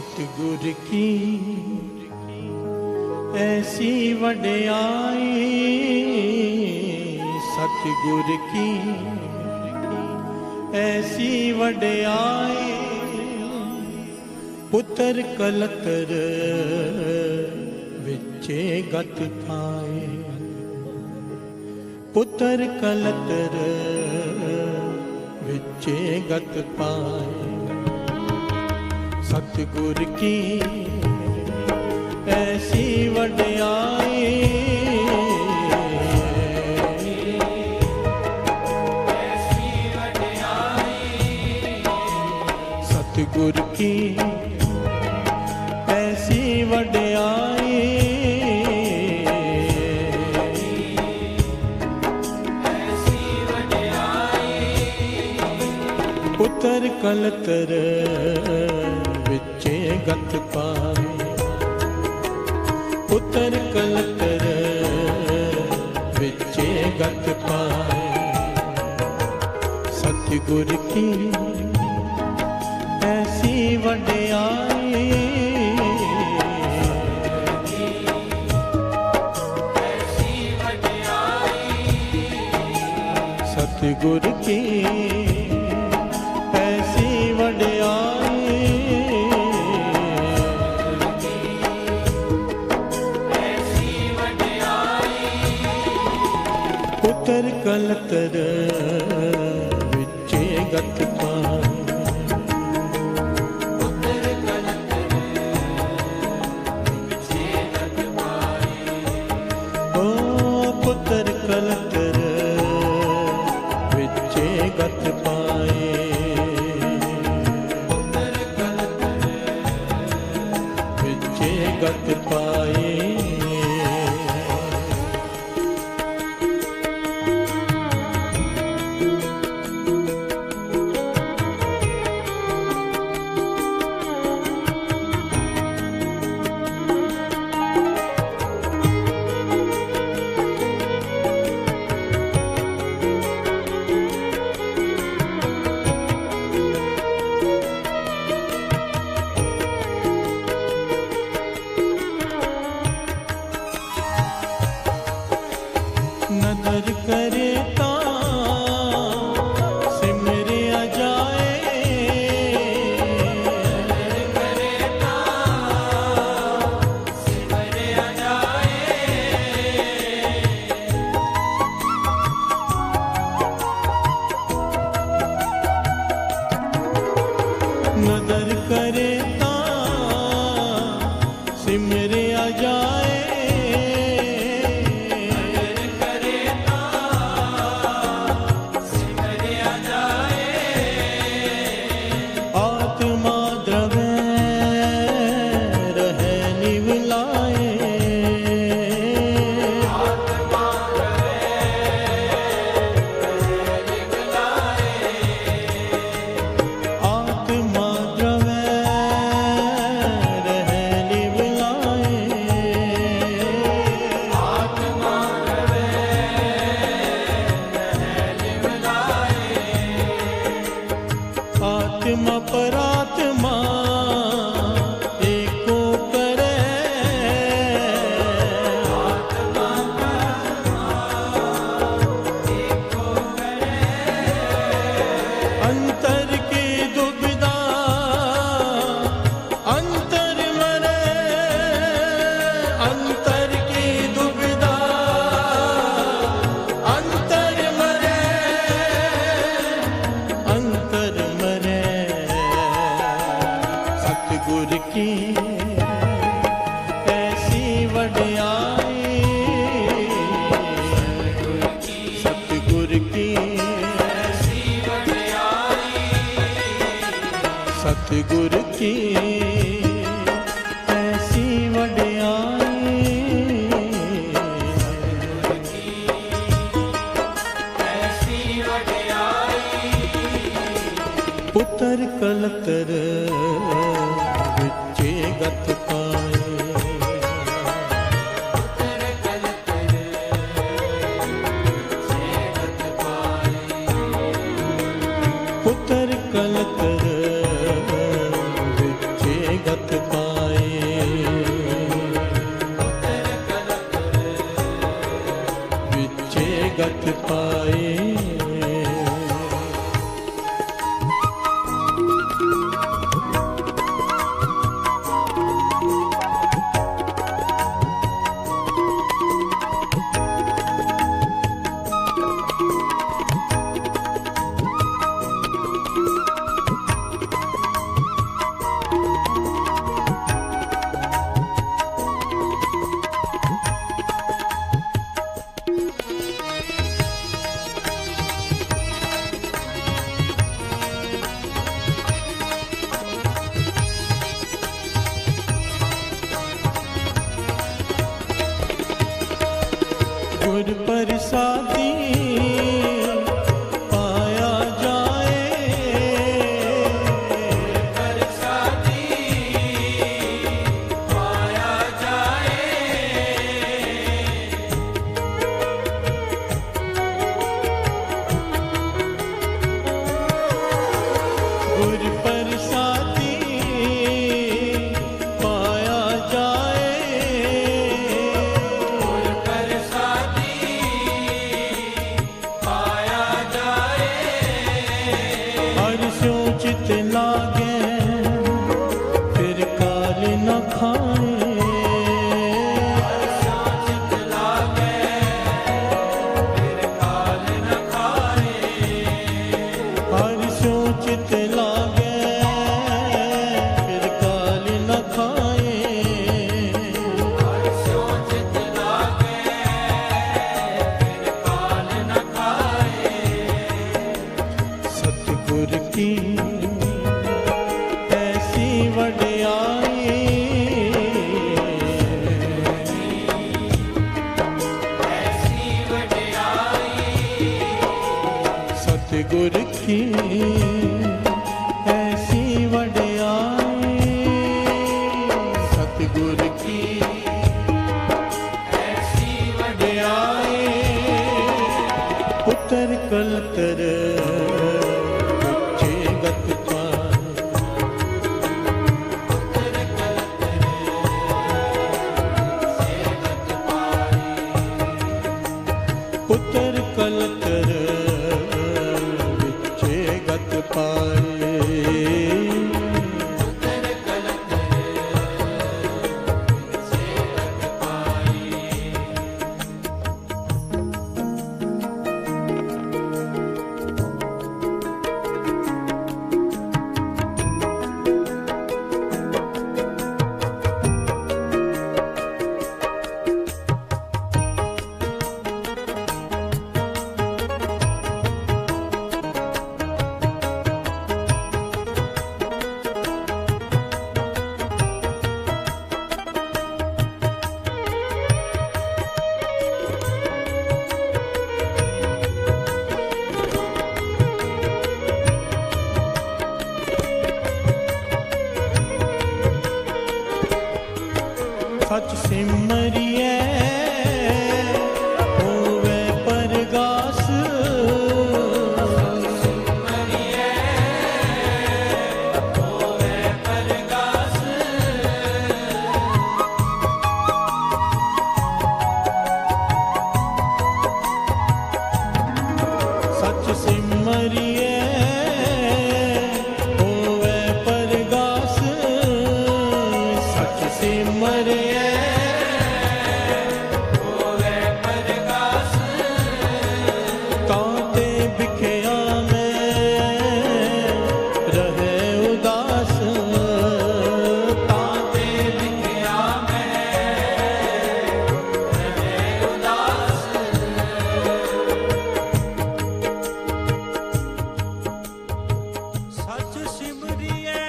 सतगुर की ऐसी वड्याई, सतगुर की ऐसी वड्याई, पुत्र कलतर विचे गत पाए, पुत्र कलतर विचे गत पाए। सतगुर की ऐसी वड्याई, सतगुर की ऐसी वड्याई, पुत्र कलतर विचे गत पाए, पुत्र कलतर विचे गत पाए। सतगुर की ऐसी वड्याई, सतगुर की ऐसी वड्याई, पुत्र कलतर विचे गत पाए, पुत्र कलतर विचे गत पाए। ओ पुत्र कलतर विचे गत पाए, पुत्र कलतर विचे गत पाए। नदर करे ता सिमरे जाए, नदर करे ता सिमरे जाए, नदर करे ता सिमरे जाए, आत्मा परात्मा एको करे, आत्मा परात्मा एको करे। अंतर की दुविधा अंतर मरे, अंतर की दुविधा अंतर मरे, अंतर मरे। सतगुर की ऐसी वड्याई, सतगुर की ऐसी वड्याई, सतगुर की ऐसी वड्याई, ऐसी वड्याई, पुत्र कलतर विचे गत पाए, पुत्र कलतर विचे गत पाए, पुत्र कलतर विचे गत पाए विचे गत पाए गुर प्रसादी पाया जाए प्रसादी पाया जाए गुर प्रसादी पाया जाए चित लागे फिर काल न खाए चित लागे फिर काल न खाए हर सो चित लागे फिर काल न खाए हर सो चित लागे फिर काल न खाए सतगुर की सतगुर की ऐसी वड्याई सतगुर की ऐसी वड्याई पुत्र कलतर विचे गत पाए पुत्र कलतर विचे गत पाए पुत्र कलतर गत पाए पुत्र कलतर विचे गत पाए सच सिमरिए होवे परगास सच सिमरिए होवे परगास सच सिमरिए होवे परगास सच सिमरिए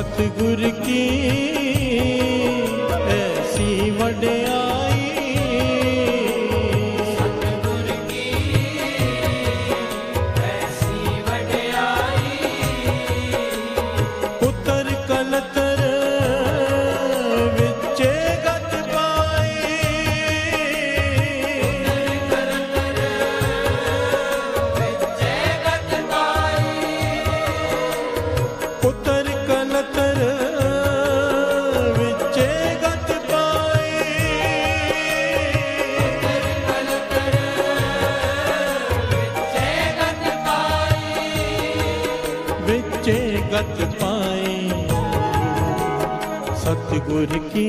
सतगुर की ऐसी वड्याई, सतगुर की ऐसी वड्याई, पुत्र कलतर विचे गत पाई, पुत्र कलतर विचे गत पाई, विचे गत पाई, सतगुर की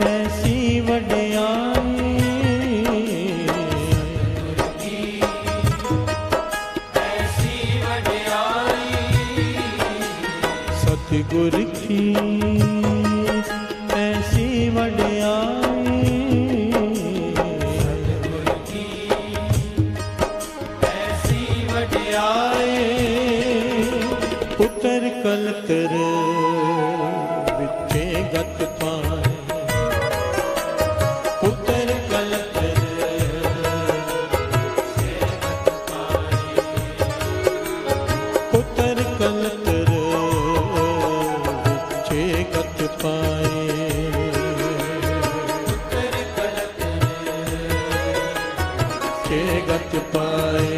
ऐसी वड्याई, ऐसी वड्याई, सतगुर की ऐसी वड्याई, ऐसी वड्याई, पुत्र कलतर विचे गत पाए, पुत्र कलतर पुत्र कलतर विचे गत पाए, विचे गत पाए।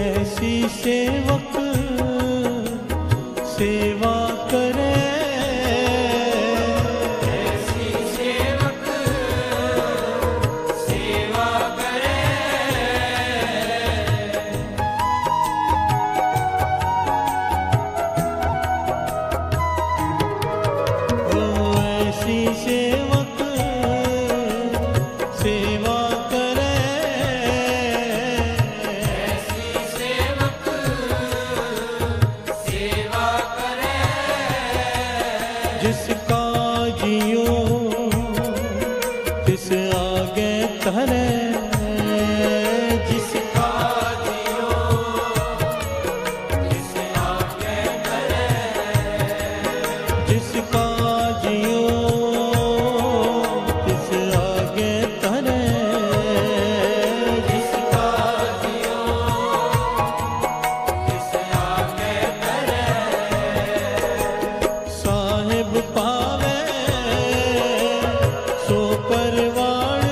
ऐसी सेवक सेवा करे, ऐसी सेवक सेवा करे, ओ ऐसी सेवक सेवा करे, ऐसी सेवक सेवा करे, जिसका जियो तिस आगे धरे, जिसका जियो जिस आगे करे, जिसका जियो तिस आगे धरे, जिसका जियो जिस आगे करे, साहिब पावे सो परवान,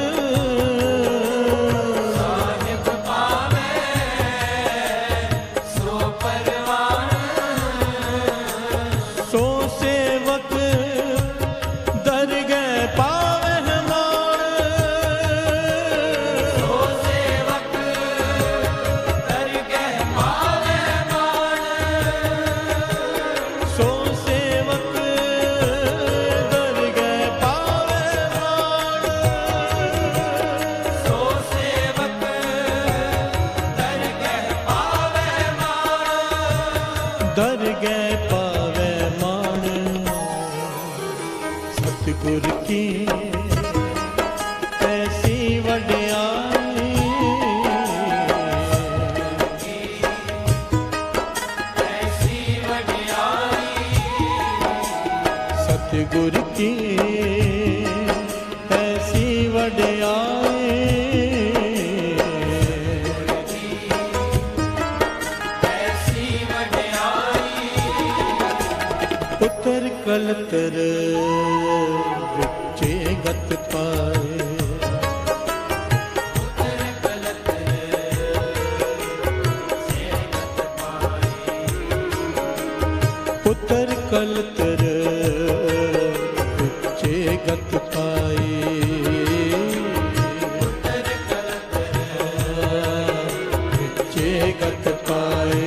साहिब पावे सो परवान, सो सेवक दरगह पावे मान, सो सेवक दरगह पावे मान, सो सेवक दरगह पावे मान, सो सेवक दरगह पावे मान, दरगह पावे मान, सतगुर की ऐसी वड्याई, ऐसी वड्याई, सतगुर की ऐसी वड्याई, ऐसी वड्याई, पुत्र कलतर विचे गत पाए, पुत्र कलतर से गत पाए, पुत्र कलतर विचे गत पाए, पुत्र कलतर विचे गत पाए।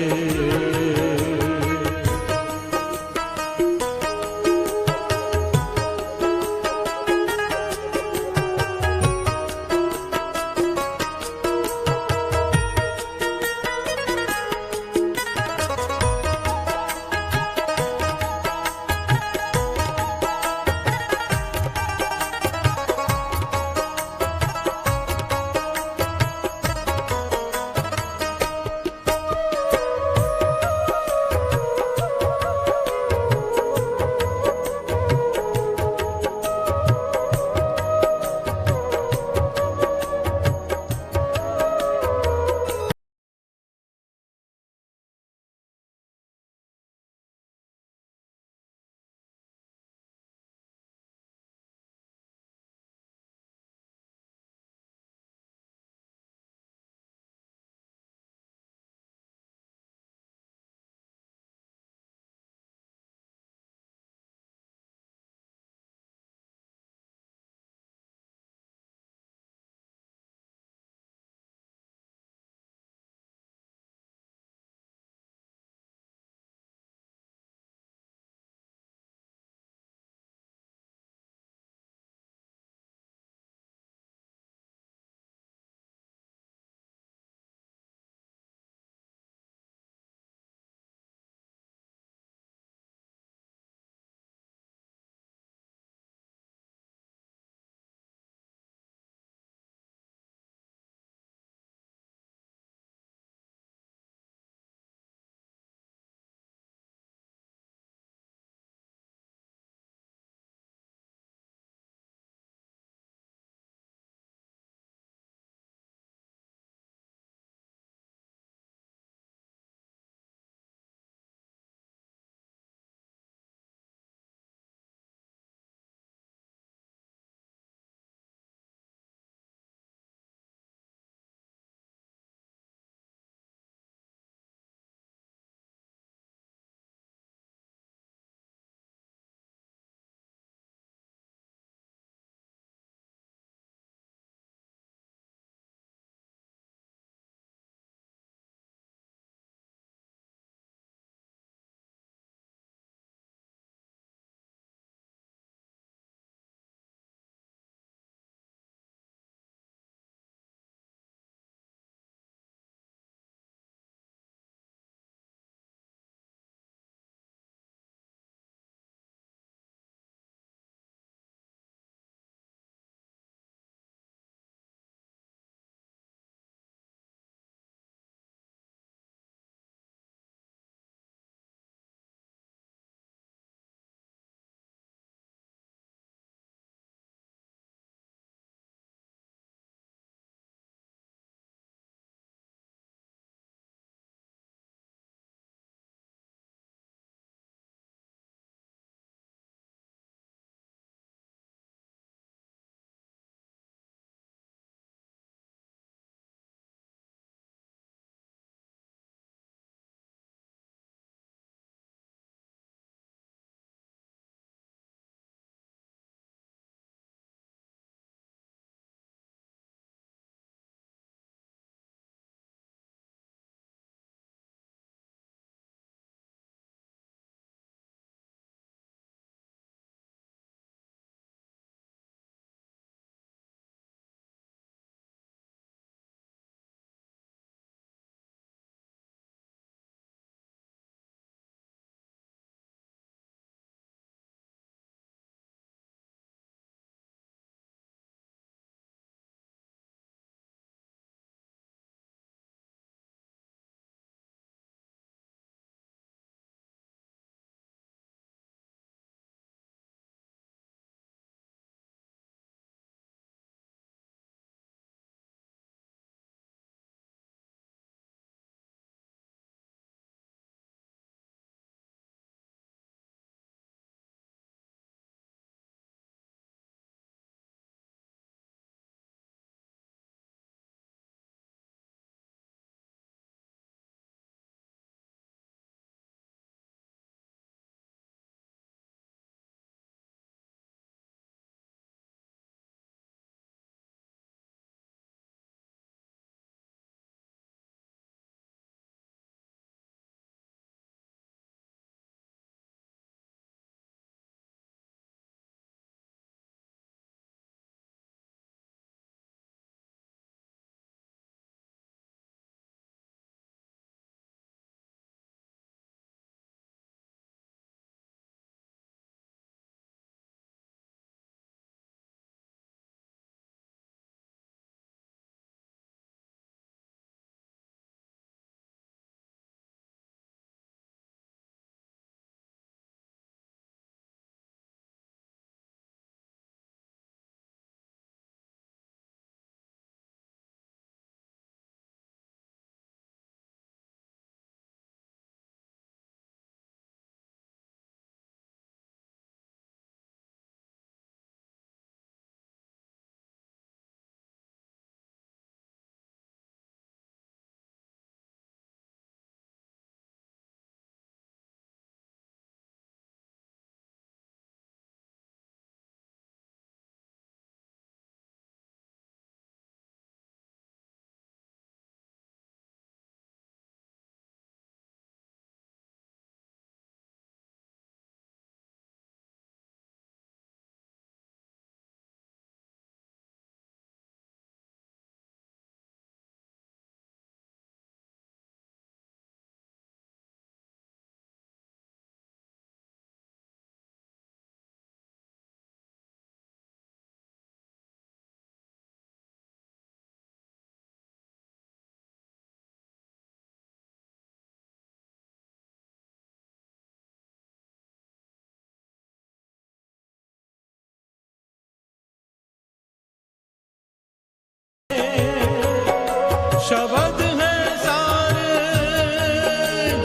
शब्द है सारे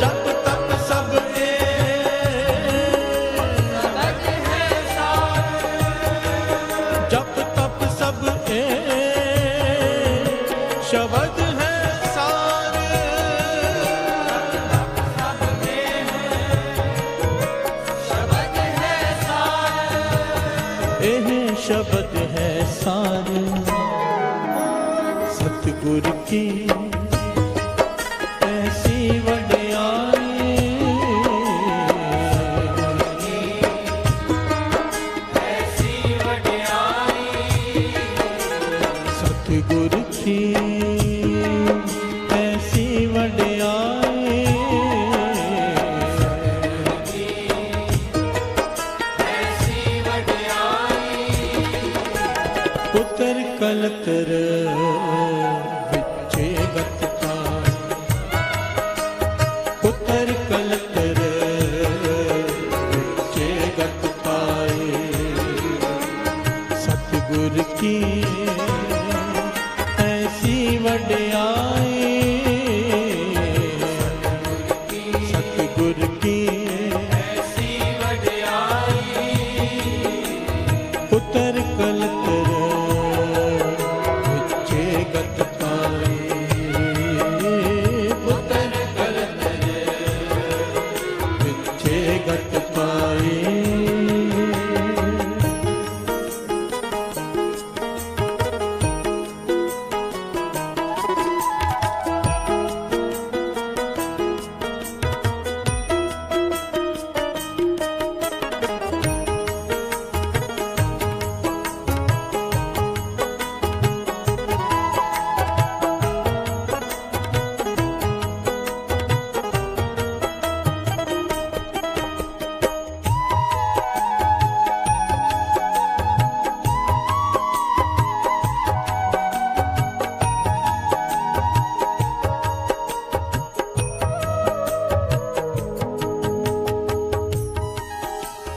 जप तप सब शब्द है सारे जप तप सब शब्द है सारे सब में शब्द है सारे एह शब्द है सारे सतगुर की ऐसी वड्याई ऐसी वड्याई सतगुर की ऐसी वड्याई ऐसी वड्याई पुत्र कलतर विचे गत पाए पुत्र कलतर विचे गत पाए सतगुर की ऐसी वड्याई सतगुर की ऐसी वड्याई पुत्र कलतर विचे गत पाए पुत्र कलतर विचे गत पाए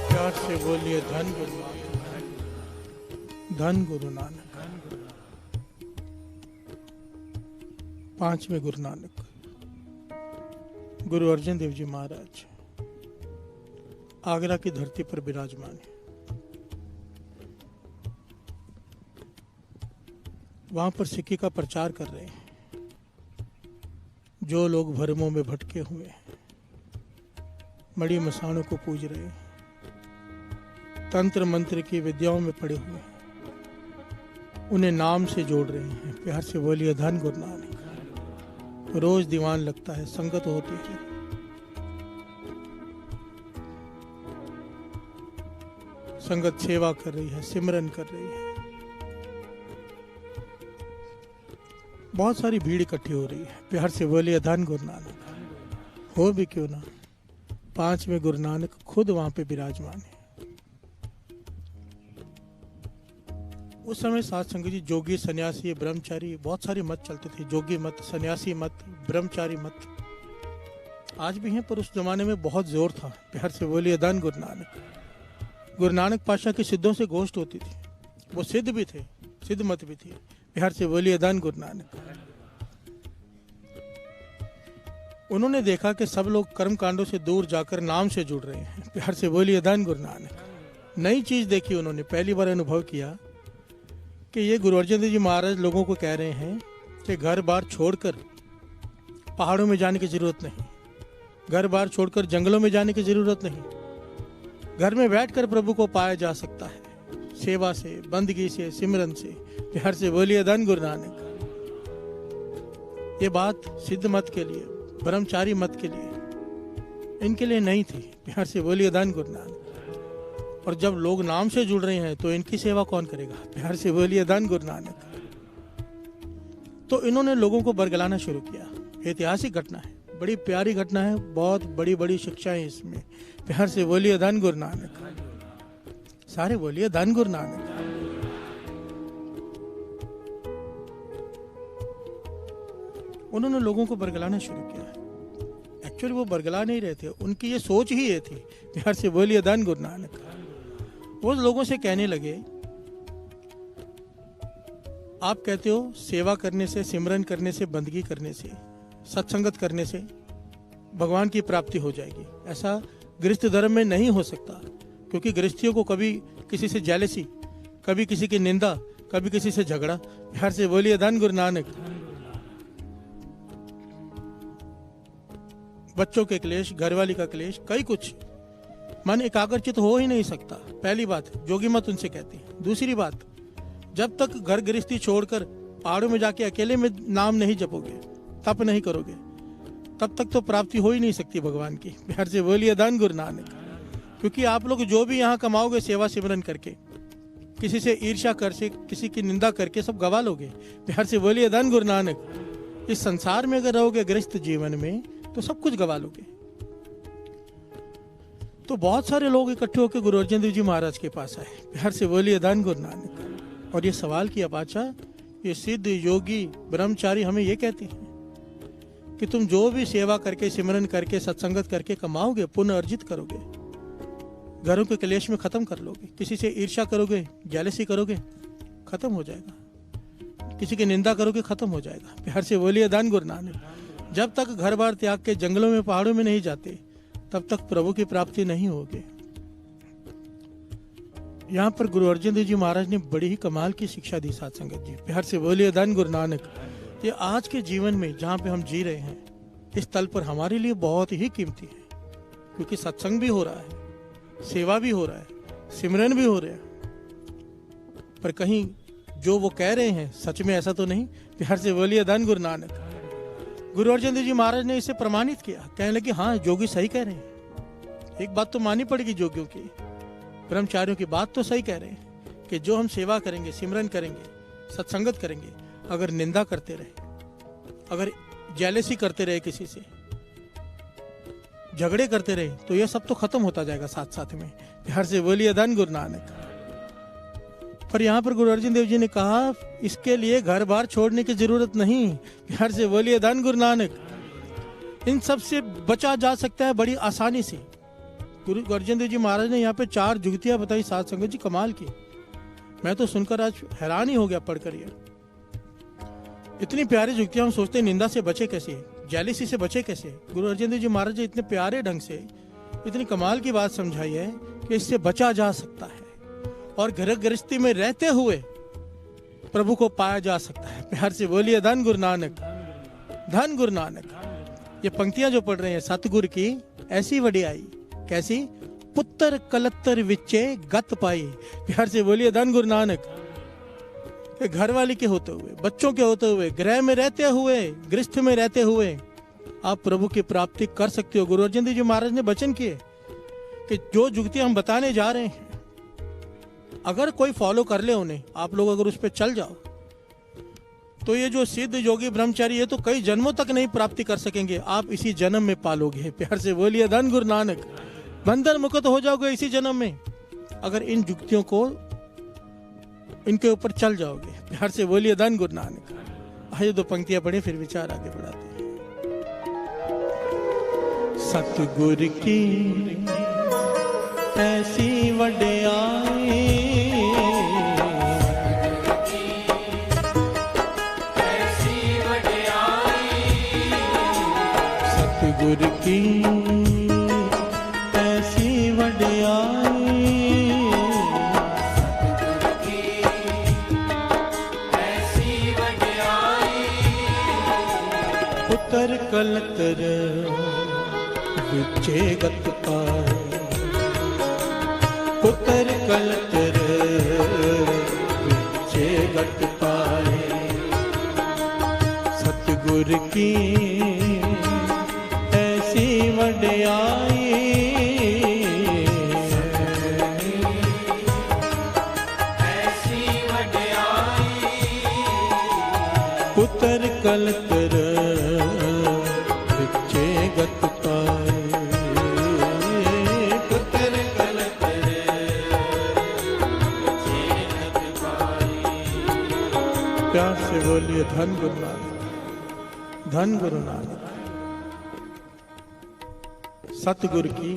प्यार से बोलिए धन गुरु नानक धन गुरु नानक पांचवें गुरु नानक गुरु अर्जन देव जी महाराज आगरा की धरती पर विराजमान है। वहां पर सिक्की का प्रचार कर रहे हैं। जो लोग भरमों में भटके हुए हैं, मड़ी मसाणों को पूज रहे हैं, तंत्र मंत्र की विद्याओं में पड़े हुए हैं, उन्हें नाम से जोड़ रहे हैं। प्यार से बोलिए धन गुरु नानक। रोज दीवान लगता है, संगत होती है, संगत सेवा कर रही है, सिमरन कर रही है, बहुत सारी भीड़ इकट्ठी हो रही है। प्यार से बोलिए धन गुरु नानक। हो भी क्यों ना, पांचवें गुरु नानक खुद वहां पे विराजमान है। उस समय साध संगत जी जोगी, सन्यासी, ब्रह्मचारी, बहुत सारे मत चलते थे। जोगी मत, सन्यासी मत, ब्रह्मचारी मत आज भी हैं, पर उस जमाने में बहुत जोर था। प्यार से बोलिए धन गुरु नानक। गुरु नानक पातशाह की सिद्धों से गोष्ठ होती थी। वो सिद्ध भी थे, सिद्ध मत भी थी। प्यार से बोलिए धन गुरु नानक। उन्होंने देखा कि सब लोग कर्म कांडों से दूर जाकर नाम से जुड़ रहे हैं। प्यार से बोलिए धन गुरु नानक। नई चीज देखी उन्होंने, पहली बार अनुभव किया कि ये गुरु अर्जन देव जी महाराज लोगों को कह रहे हैं कि घर बार छोड़कर पहाड़ों में जाने की जरूरत नहीं, घर बार छोड़कर जंगलों में जाने की जरूरत नहीं, घर में बैठकर प्रभु को पाया जा सकता है, सेवा से, बंदगी से, सिमरन से। प्यार से बोलिए धन गुरु नानक। ये बात सिद्ध मत के लिए, ब्रह्मचारी मत के लिए, इनके लिए नहीं थी। प्यार से बोलिए धन गुरु नानक। और जब लोग नाम से जुड़ रहे हैं तो इनकी सेवा कौन करेगा? प्यार से बोलिए धन गुरु नानक। तो इन्होंने लोगों को बरगलाना शुरू किया। ऐतिहासिक घटना है, बड़ी प्यारी घटना है, बहुत बड़ी बड़ी शिक्षाएं इसमें। प्यार से बोलिए धन गुरु नानक। सारे बोलिए धन गुरु नानक। उन्होंने लोगों को बरगलाना शुरू किया। एक्चुअली वो बरगला नहीं रहे थे, उनकी ये सोच ही ये थी। प्यार से बोलिए धन गुरु नानक। वो लोगों से कहने लगे आप कहते हो सेवा करने से, सिमरन करने से, बंदगी करने से, सत्संगत करने से भगवान की प्राप्ति हो जाएगी। ऐसा गृहस्थ धर्म में नहीं हो सकता, क्योंकि गृहस्थियों को कभी किसी से जेलसी, कभी किसी की निंदा, कभी किसी से झगड़ा। प्यार से बोलिए धन गुरु नानक। बच्चों के क्लेश, घरवाली का क्लेश, कई कुछ, मन एकाग्रचित हो ही नहीं सकता। पहली बात जोगी मत उनसे कहती है। दूसरी बात, जब तक घर गृहस्थी छोड़कर पहाड़ों में जाके अकेले में नाम नहीं जपोगे, तप नहीं करोगे, तब तक तो प्राप्ति हो ही नहीं सकती भगवान की। प्यार से बोलिए धन गुरु नानक। क्योंकि आप लोग जो भी यहाँ कमाओगे सेवा सिमरन करके, किसी से ईर्ष्या कर से, किसी की निंदा करके सब गवा लोगे। प्यार से बोलिए धन गुरु नानक। इस संसार में अगर रहोगे गृहस्थ जीवन में तो सब कुछ गवा लोगे। तो बहुत सारे लोग इकट्ठे होकर गुरु अर्जन देव जी महाराज के पास आए। प्यार से बोलिए धन गुरु नानक। और ये सवाल किया, बादशाह ये सिद्ध योगी ब्रह्मचारी हमें ये कहते हैं कि तुम जो भी सेवा करके, सिमरन करके, सत्संगत करके कमाओगे, पुण्य अर्जित करोगे, घरों के क्लेश में खत्म कर लोगे, किसी से ईर्ष्या करोगे, जेलसी करोगे, खत्म हो जाएगा, किसी की निंदा करोगे, खत्म हो जाएगा। प्यार से बोलिए धन गुरु नानक। जब तक घर बार त्याग के जंगलों में, पहाड़ों में नहीं जाते, तब तक प्रभु की प्राप्ति नहीं होगी। यहाँ पर गुरु अर्जन देव जी महाराज ने बड़ी ही कमाल की शिक्षा दी साथ संगत जी। प्यार से बोलिए धन गुरु नानक। ये आज के जीवन में जहाँ पे हम जी रहे हैं, इस तल पर हमारे लिए बहुत ही कीमती है, क्योंकि सत्संग भी हो रहा है, सेवा भी हो रहा है, सिमरन भी हो रहा है, पर कहीं जो वो कह रहे हैं सच में ऐसा तो नहीं। प्यार से बोलिए धन गुरु नानक। गुरु अर्जन देव जी महाराज ने इसे प्रमाणित किया, कहने लगे हाँ जोगी सही कह रहे हैं। एक बात तो माननी पड़ेगी जोगियों की, ब्रह्मचारियों की बात तो सही कह रहे हैं कि जो हम सेवा करेंगे, सिमरन करेंगे, सत्संगत करेंगे, अगर निंदा करते रहे, अगर जेलसी करते रहे, किसी से झगड़े करते रहे, तो यह सब तो खत्म होता जाएगा साथ साथ में। प्यार से बोलिए धन गुरु नानक। पर यहाँ पर गुरु अर्जन देव जी ने कहा इसके लिए घर बार छोड़ने की जरूरत नहीं। प्यार से बोलिए धन गुरु नानक। इन सब से बचा जा सकता है बड़ी आसानी से। गुरु अर्जन देव जी महाराज ने यहाँ पे 4 जुगतियां बताई साथ संगत जी, कमाल की। मैं तो सुनकर आज हैरान ही हो गया पढ़कर। ये इतनी प्यारी जुगतियां, हम सोचते हैं निंदा से बचे कैसे, जेलिसी से बचे कैसे। गुरु अर्जन देव जी महाराज ने इतने प्यारे ढंग से इतनी कमाल की बात समझाई है कि इससे बचा जा सकता है और घर गृहस्थी में रहते हुए प्रभु को पाया जा सकता है। प्यार से बोलिए धन गुरु नानक। धन गुरु नानक। ये पंक्तियां जो पढ़ रहे हैं सतगुरु की, ऐसी वडियाई कैसी, पुत्र कलत्तर विच्चे गत पाई। प्यार से बोलिए धन गुरु नानक। घर वाली के होते हुए, बच्चों के होते हुए, गृह में रहते हुए, गृहस्थ में रहते हुए आप प्रभु की प्राप्ति कर सकते हो। गुरु अर्जन देव जी महाराज ने वचन किए कि जो जुगती हम बताने जा रहे हैं, अगर कोई फॉलो कर ले उन्हें, आप लोग अगर उस पर चल जाओ, तो ये जो सिद्ध योगी ब्रह्मचारी, ये तो कई जन्मों तक नहीं प्राप्ति कर सकेंगे, आप इसी जन्म में पालोगे। प्यार से बोलिए धन गुरु नानक। बंधन मुक्त हो जाओगे इसी जन्म में, अगर इन जुगतियों को, इनके ऊपर चल जाओगे। प्यार से बोलिए धन गुरु नानक। आइए 2 पंक्तियां पढ़े, फिर विचार आगे बढ़ाते हैं। सतगुर की ऐसी वडियाई, ऐसी वडियाई, सतगुर की ऐसी वडियाई, ऐसी वडियाई, पुत्र कलतर विचे गत पाए, पुत्र कलतर विचे गत पाए। सतगुर की ऐसी वडियाई, ऐसी वडियाई, पुत्र कलतर विचे गत पाए। पुत्र कलतर विचे गत पाई। प्यार से बोलिए धन गुरु नानक। धन गुरु नानक। सतगुर की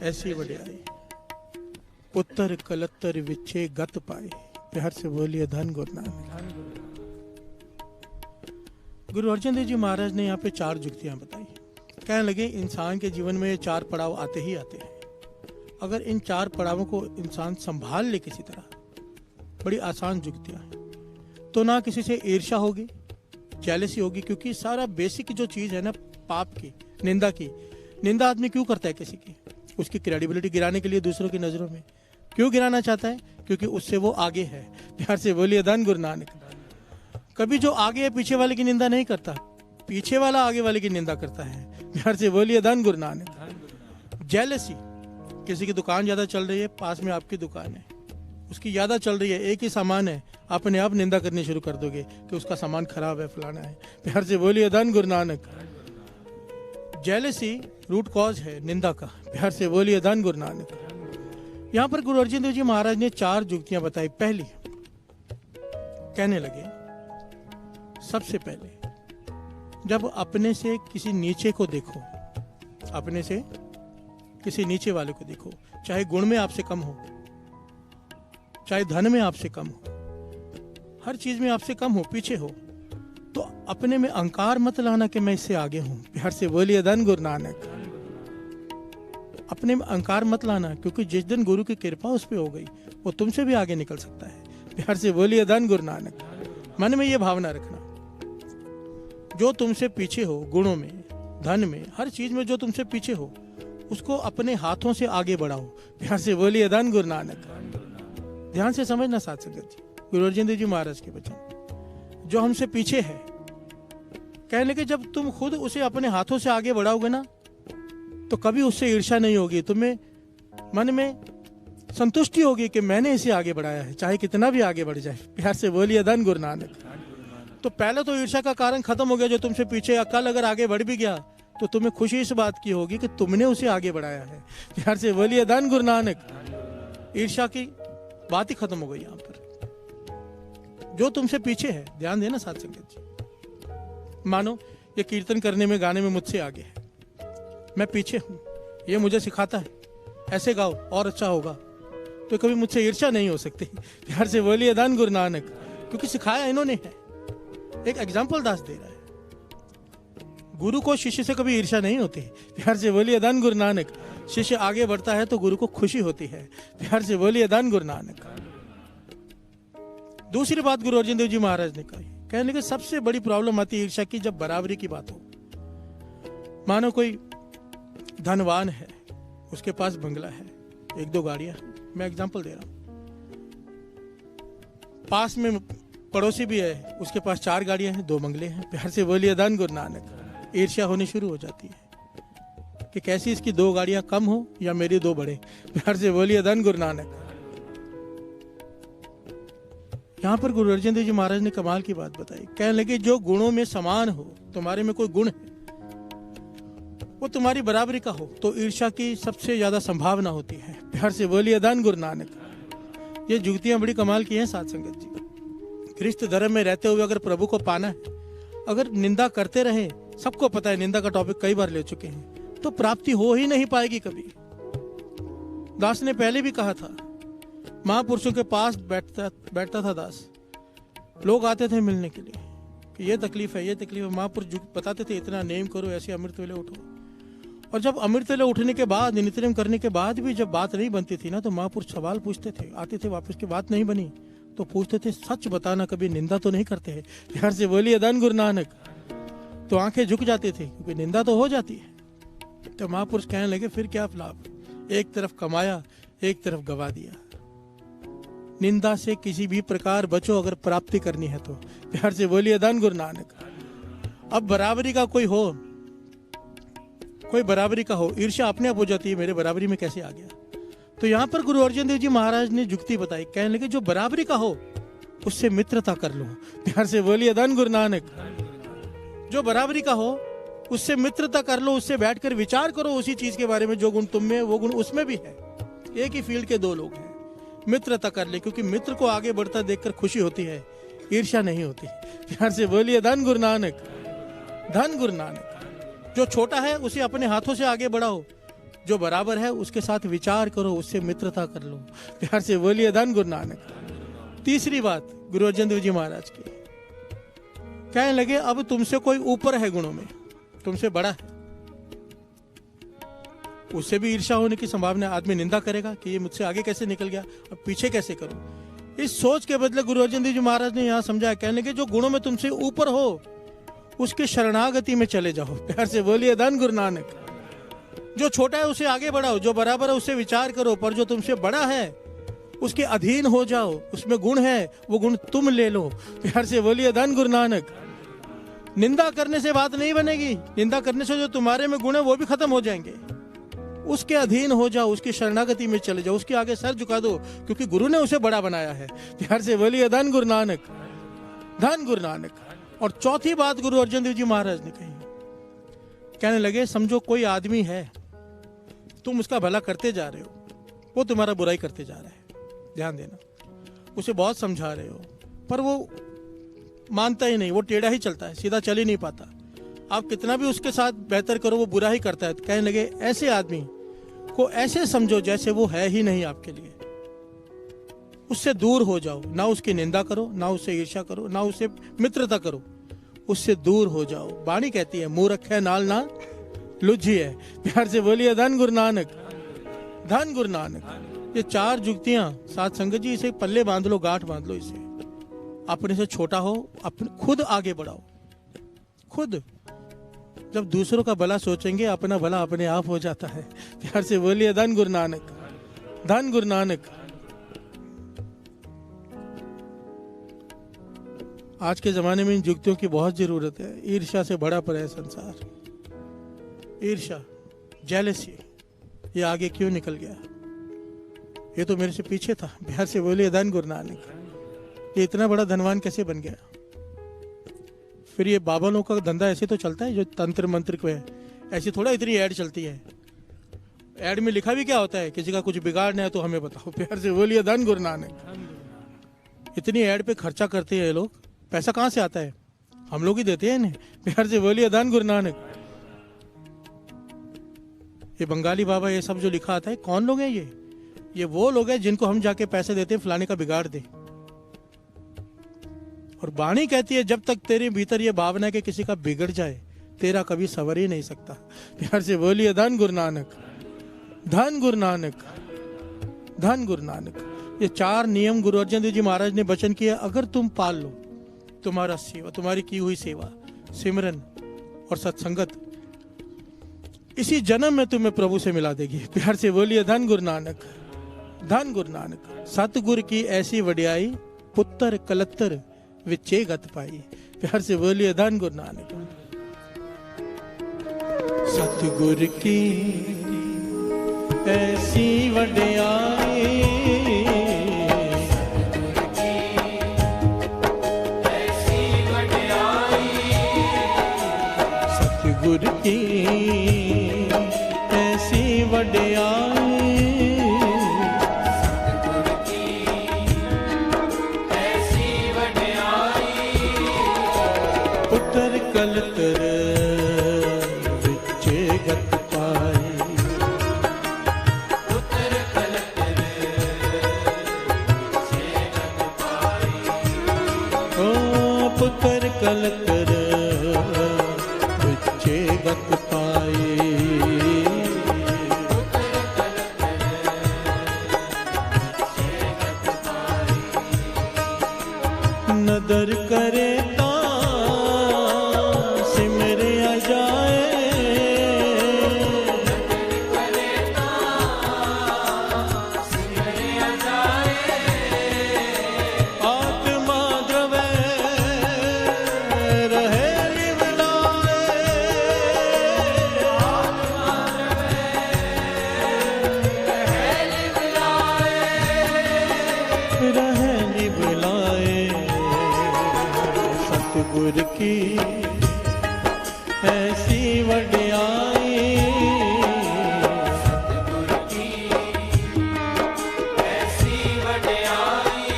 ऐसी वडियाई, पुत्र कलत्तर विच्छे गत पाए। प्यार से बोलिए धन गुरु नानक। गुरु अर्जन देव जी महाराज ने यहाँ पे 4 जुक्तियां बताई। कहने लगे इंसान के जीवन में ये 4 पड़ाव आते ही आते हैं। अगर इन 4 पड़ावों को इंसान संभाल ले किसी तरह, बड़ी आसान जुक्तियां हैं, तो ना किसी से ईर्ष्या होगी, जेलसी होगी, क्योंकि सारा बेसिक जो चीज है ना पाप की, निंदा आदमी क्यों करता है किसी की? उसकी क्रेडिबिलिटी गिराने के लिए, दूसरों की नजरों में क्यों गिराना चाहता है? क्योंकि उससे वो आगे है। प्यार से बोलिए धन गुरु नानक। कभी जो आगे है पीछे वाले की निंदा नहीं करता, पीछे वाला आगे वाले की निंदा करता है। प्यार से बोलिए धन गुरु नानक। जेलसी, किसी की दुकान ज्यादा चल रही है, पास में आपकी दुकान है, उसकी ज्यादा चल रही है, एक ही सामान है, अपने आप निंदा करनी शुरू कर दोगे कि उसका सामान खराब है, फलाना है। प्यार से बोलिए धन Guru Nanak. Jealousy root cause है निंदा का। प्यार से बोलिए धन गुरु नानक। यहाँ पर गुरु अर्जन देव जी महाराज ने 4 जुक्तियां बताई। पहली, कहने लगे सबसे पहले जब अपने से किसी नीचे को देखो, अपने से किसी नीचे वाले को देखो, चाहे गुण में आपसे कम हो, चाहे धन में आपसे कम हो, हर चीज में आपसे कम हो, पीछे हो, तो अपने में अहंकार मत लाना कि मैं इससे आगे हूं। प्यार से बोलिए धन गुरु नानक। अपने में अहंकार मत लाना, क्योंकि जिस दिन गुरु की कृपा उस पर हो गई वो तुमसे भी आगे निकल सकता है। प्यार से बोलिए धन गुरु नानक। मन में ये भावना रखना, जो तुमसे पीछे हो, गुणों में, धन में, हर चीज में जो तुमसे पीछे हो, उसको अपने हाथों से आगे बढ़ाओ। प्यार से बोलिए धन गुरु नानक। ध्यान से समझना साथ संगत जी, गुरु अर्जन देव जी महाराज के वचन। जो हमसे पीछे है, कहने के जब तुम खुद उसे अपने हाथों से आगे बढ़ाओगे ना, तो कभी उससे ईर्ष्या नहीं होगी, तुम्हें मन में संतुष्टि होगी कि मैंने इसे आगे बढ़ाया है, चाहे कितना भी आगे बढ़ जाए। प्यार से बोलिए धन गुरु नानक। तो पहले तो ईर्ष्या का कारण खत्म हो गया जो तुमसे पीछे, कल अगर आगे बढ़ भी गया तो तुम्हें खुशी इस बात की होगी कि तुमने उसे आगे बढ़ाया है। प्यार से बोलिए धन गुरु नानक। ईर्ष्या की बात ही खत्म हो गई यहाँ पर। जो तुमसे पीछे है, ध्यान देना साथ संगत जी, मानो ये कीर्तन करने में, गाने में मुझसे आगे है, मैं पीछे हूं, ये मुझे सिखाता है ऐसे गाओ और अच्छा होगा, तो कभी मुझसे ईर्ष्या नहीं हो सकती। प्यार से बोलिए धन गुरु नानक, क्योंकि सिखाया इन्होंने है। एक एग्जाम्पल दास दे रहा है। गुरु को शिष्य से कभी ईर्ष्या नहीं होती। प्यार से बोलिए धन गुरु नानक। शिष्य आगे बढ़ता है तो गुरु को खुशी होती है। प्यार से बोलिए धन गुरु नानक। दूसरी बात गुरु अर्जन देव जी महाराज ने कही, कहने के सबसे बड़ी प्रॉब्लम आती है ईर्ष्या की जब बराबरी की बात हो। मानो कोई धनवान है, उसके पास बंगला है, 1-2 गाड़ियां, मैं एग्जांपल दे रहा हूं, पास में पड़ोसी भी है, उसके पास 4 गाड़ियां हैं, 2 बंगले हैं। प्यार से बोलिए धन गुरु नानक। ईर्ष्या होनी शुरू हो जाती है कि कैसी इसकी 2 गाड़ियां कम हो या मेरी 2 बढ़े। प्यार से बोलिए धन गुरु नानक। यहाँ पर गुरु अर्जन देव जी महाराज ने कमाल की बात बताई। कहने लगे जो गुणों में समान हो, तुम्हारे में कोई गुण है वो तुम्हारी बराबरी का हो, तो ईर्ष्या की सबसे ज्यादा संभावना होती है। प्यार से बोलिए धन गुरु नानक। ये जुक्तियां बड़ी कमाल की हैं साथ संगत जी। ख्रिस्त धर्म में रहते हुए अगर प्रभु को पाना है, अगर निंदा करते रहे, सबको पता है निंदा का टॉपिक कई बार ले चुके हैं, तो प्राप्ति हो ही नहीं पाएगी कभी। दास ने पहले भी कहा था, महापुरुषों के पास बैठता था दास, लोग आते थे मिलने के लिए कि ये तकलीफ है, ये तकलीफ है। महापुरुष बताते थे इतना नेम करो, ऐसे अमृत वेले उठो। और जब अमृत वेले उठने के बाद, नित्यनेम करने के बाद भी जब बात नहीं बनती थी ना, तो महापुरुष सवाल पूछते थे, आते थे वापस की बात नहीं बनी तो पूछते थे, सच बताना कभी निंदा तो नहीं करते हैं। प्यार से बोलिए धन गुरु नानक। तो आंखें झुक जाती थी क्योंकि निंदा तो हो जाती है। तो महापुरुष कहने लगे फिर क्या लाभ, एक तरफ कमाया, एक तरफ गवा दिया। निंदा से किसी भी प्रकार बचो अगर प्राप्ति करनी है तो। प्यार से बोलिए धन गुरु नानक। अब बराबरी का कोई हो, कोई बराबरी का हो, ईर्ष्या अपने आप हो जाती है, मेरे बराबरी में कैसे आ गया। तो यहाँ पर गुरु अर्जन देव जी महाराज ने जुक्ति बताई, कहने लगे जो बराबरी का हो उससे मित्रता कर लो। प्यार से बोलिए धन गुरु नानक। जो बराबरी का हो उससे मित्रता कर लो, उससे बैठकर विचार करो उसी चीज के बारे में, जो गुण तुम में वो गुण उसमें भी है। एक ही फील्ड के 2 लोग हैं, मित्रता कर ले, क्योंकि मित्र को आगे बढ़ता देखकर खुशी होती है, ईर्ष्या नहीं होती। प्यार से बोलिए धन गुरु नानक। धन गुरु नानक। जो छोटा है उसे अपने हाथों से आगे बढ़ाओ, जो बराबर है उसके साथ विचार करो, उससे मित्रता कर लो। प्यार से बोलिए धन गुरु नानक। तीसरी बात गुरु अर्जन देव जी महाराज की, कहने लगे अब तुमसे कोई ऊपर है गुणों में, तुमसे बड़ा है। उससे भी ईर्ष्या होने की संभावना, आदमी निंदा करेगा कि ये मुझसे आगे कैसे निकल गया, अब पीछे कैसे करूं। इस सोच के बदले गुरु अर्जन देव जी महाराज ने यहाँ समझाया, कहने लगे जो गुणों में तुमसे ऊपर हो उसके शरणागति में चले जाओ। प्यार से बोलिए धन गुरु नानक। जो छोटा है उसे आगे बढ़ाओ, जो बराबर है उससे विचार करो, पर जो तुमसे बड़ा है उसके अधीन हो जाओ, उसमें गुण है वो गुण तुम ले लो। प्यार से बोलिए धन गुरु नानक। निंदा करने से बात नहीं बनेगी, निंदा करने से जो तुम्हारे में गुण है वो भी खत्म हो जाएंगे। उसके अधीन हो जाओ, उसकी शरणागति में चले जाओ, उसके आगे सर झुका दो, क्योंकि गुरु ने उसे बड़ा बनाया है। प्यार से बोलिए धन गुरु नानक, धन गुरु नानक। और चौथी बात गुरु अर्जन देव जी महाराज ने कही, कहने लगे समझो कोई आदमी है, तुम उसका भला करते जा रहे हो, वो तुम्हारा बुराई करते जा रहा है, ध्यान देना। उसे बहुत समझा रहे हो पर वो मानता ही नहीं, वो टेढ़ा ही चलता है, सीधा चल ही नहीं पाता। आप कितना भी उसके साथ बेहतर करो वो बुरा ही करता है। तो कहने लगे ऐसे आदमी को ऐसे समझो जैसे वो है ही नहीं आपके लिए, उससे दूर हो जाओ, ना उसकी निंदा करो, ना उससे ईर्ष्या करो, ना उससे मित्रता करो, उससे दूर हो जाओ। वाणी कहती है मूर्ख है नाल ना लुझी है। प्यार से बोलिए धन गुरु नानक, धन गुरु नानक। ये चार जुक्तियां साथ संगत जी, इसे पल्ले बांध लो, गांठ बांध लो इसे। अपने से छोटा हो, अपने खुद आगे बढ़ाओ। खुद जब दूसरों का भला सोचेंगे अपना भला अपने आप हो जाता है। प्यार से बोलिए धन गुरु नानक, धन गुरु नानक। आज के जमाने में इन युक्तियों की बहुत जरूरत है। ईर्ष्या से भरा पड़ा है संसार, ईर्ष्या, जेलसी। ये आगे क्यों निकल गया, ये तो मेरे से पीछे था। प्यार से बोलिए धन गुरु नानक। ये इतना बड़ा धनवान कैसे बन गया। फिर ये बाबा लोगों का धंधा ऐसे तो चलता है जो तंत्र मंत्र को है, ऐसी थोड़ा इतनी ऐड चलती है। ऐड में लिखा भी क्या होता है, किसी का कुछ बिगाड़ना है तो हमें बताओ। प्यार से बोलिए धन गुरु नानक। इतनी ऐड पे खर्चा करते हैं ये लोग, पैसा कहाँ से आता है, हम लोग ही देते हैं इन्हें। प्यार से बोलिए धन गुरु नानक। ये बंगाली बाबा ये सब जो लिखा आता है, कौन लोग हैं ये वो लोग हैं जिनको हम जाके पैसे देते हैं फलाने का बिगाड़ दे। और वाणी कहती है जब तक तेरे भीतर ये भावना है कि किसी का बिगड़ जाए, तेरा कभी सवर ही नहीं सकता। प्यार से बोलिए धन गुरु नानक, धन गुरु नानक, धन गुरु नानक। ये चार नियम गुरु अर्जन देव जी महाराज ने वचन किया, अगर तुम पाल लो, तुम्हारा सेवा, तुम्हारी की हुई सेवा, सिमरन और सत्संगत इसी जन्म में तुम्हें प्रभु से मिला देगी। प्यार से बोलिए धन गुरु नानक, धन गुरु नानक। सतगुरु की ऐसी वडियाई, पुत्र कलत्तर विचे गत पाई। प्यार से बोलिए धन गुरु नानक। सतगुरु की ऐसी वडियाई, सतगुरु की ऐसी वडियाई, कलतर विचे गत पाई, पुत्र कलतर विचे गत पाई, ओ पुत्र कलतर विचे गत पाई, पुत्र कलतर विचे गत पाई। नदर करे सतगुरु की ऐसी वडियाई, सतगुरु की ऐसी वडियाई,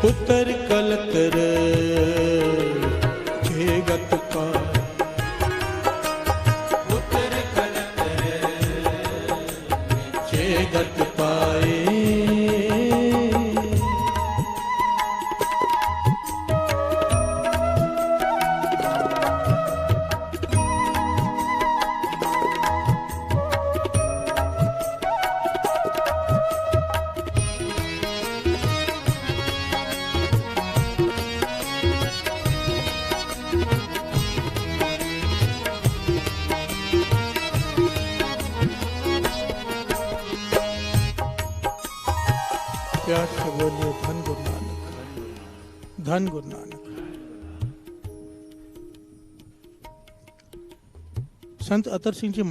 पुत्र कलतर विचे गत पाई, पुत्र कलतर विचे गत पाई। डट के बोलिए धन गुरु नानक, धन गुरु नानक। संत अतर सिंह जी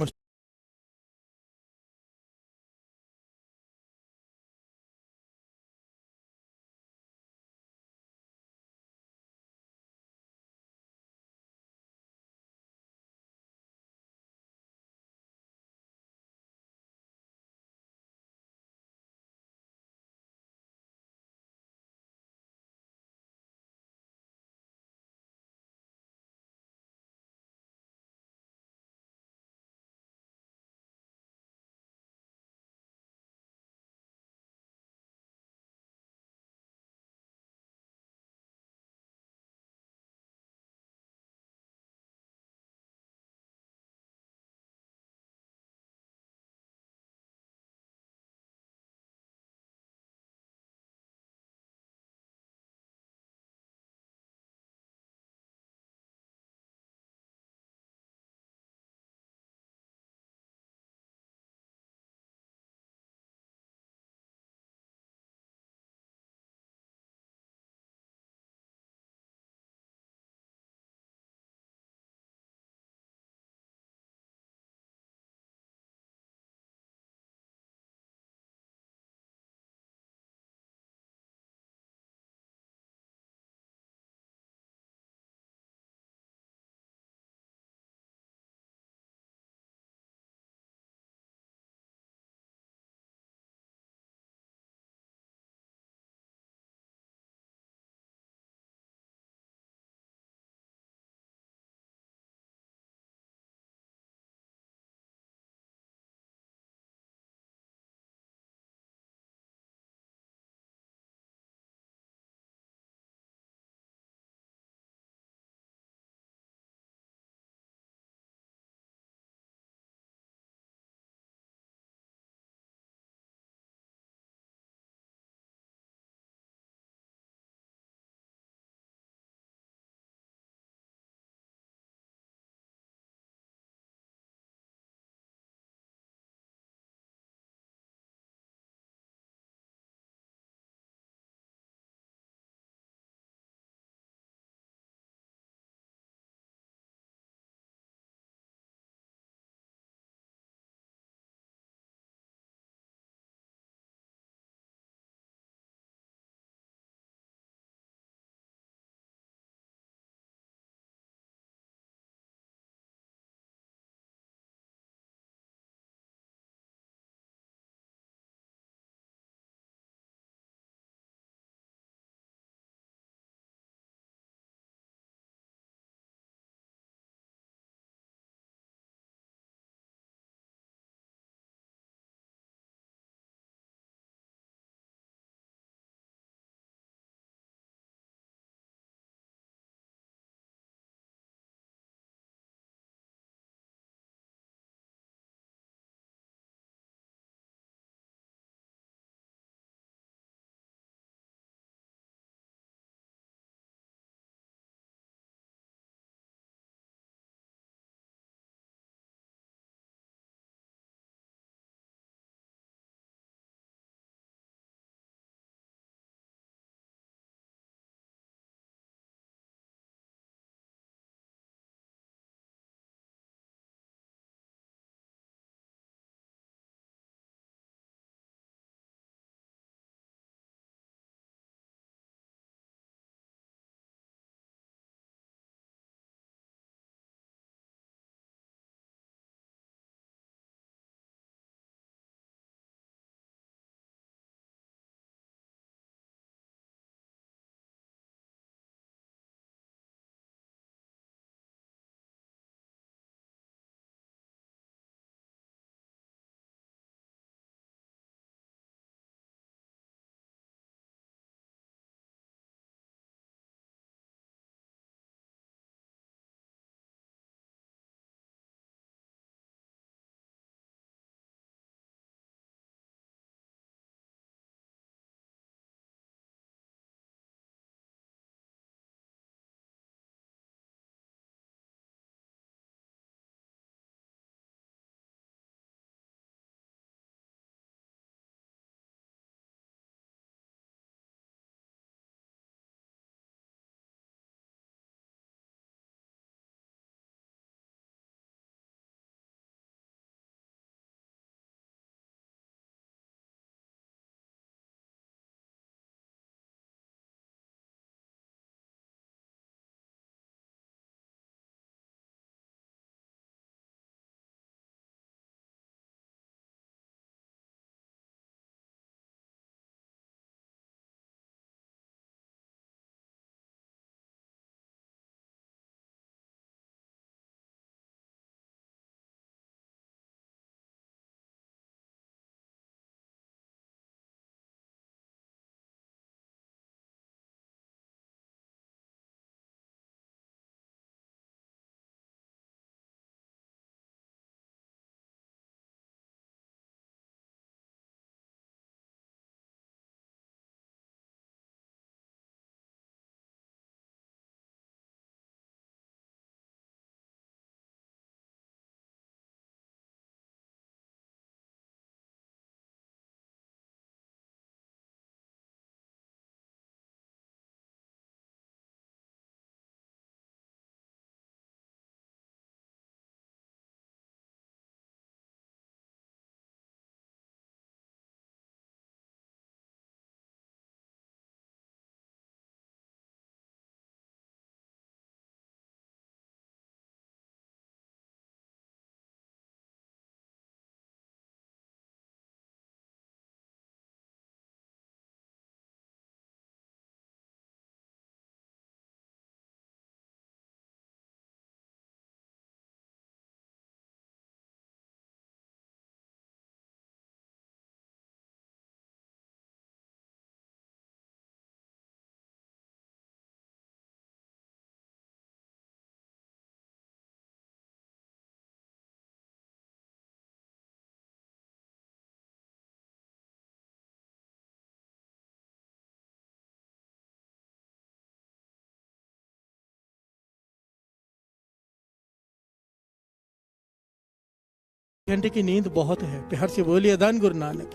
घंटे की नींद बहुत है, प्यार से बोलिए धन गुरु नानक।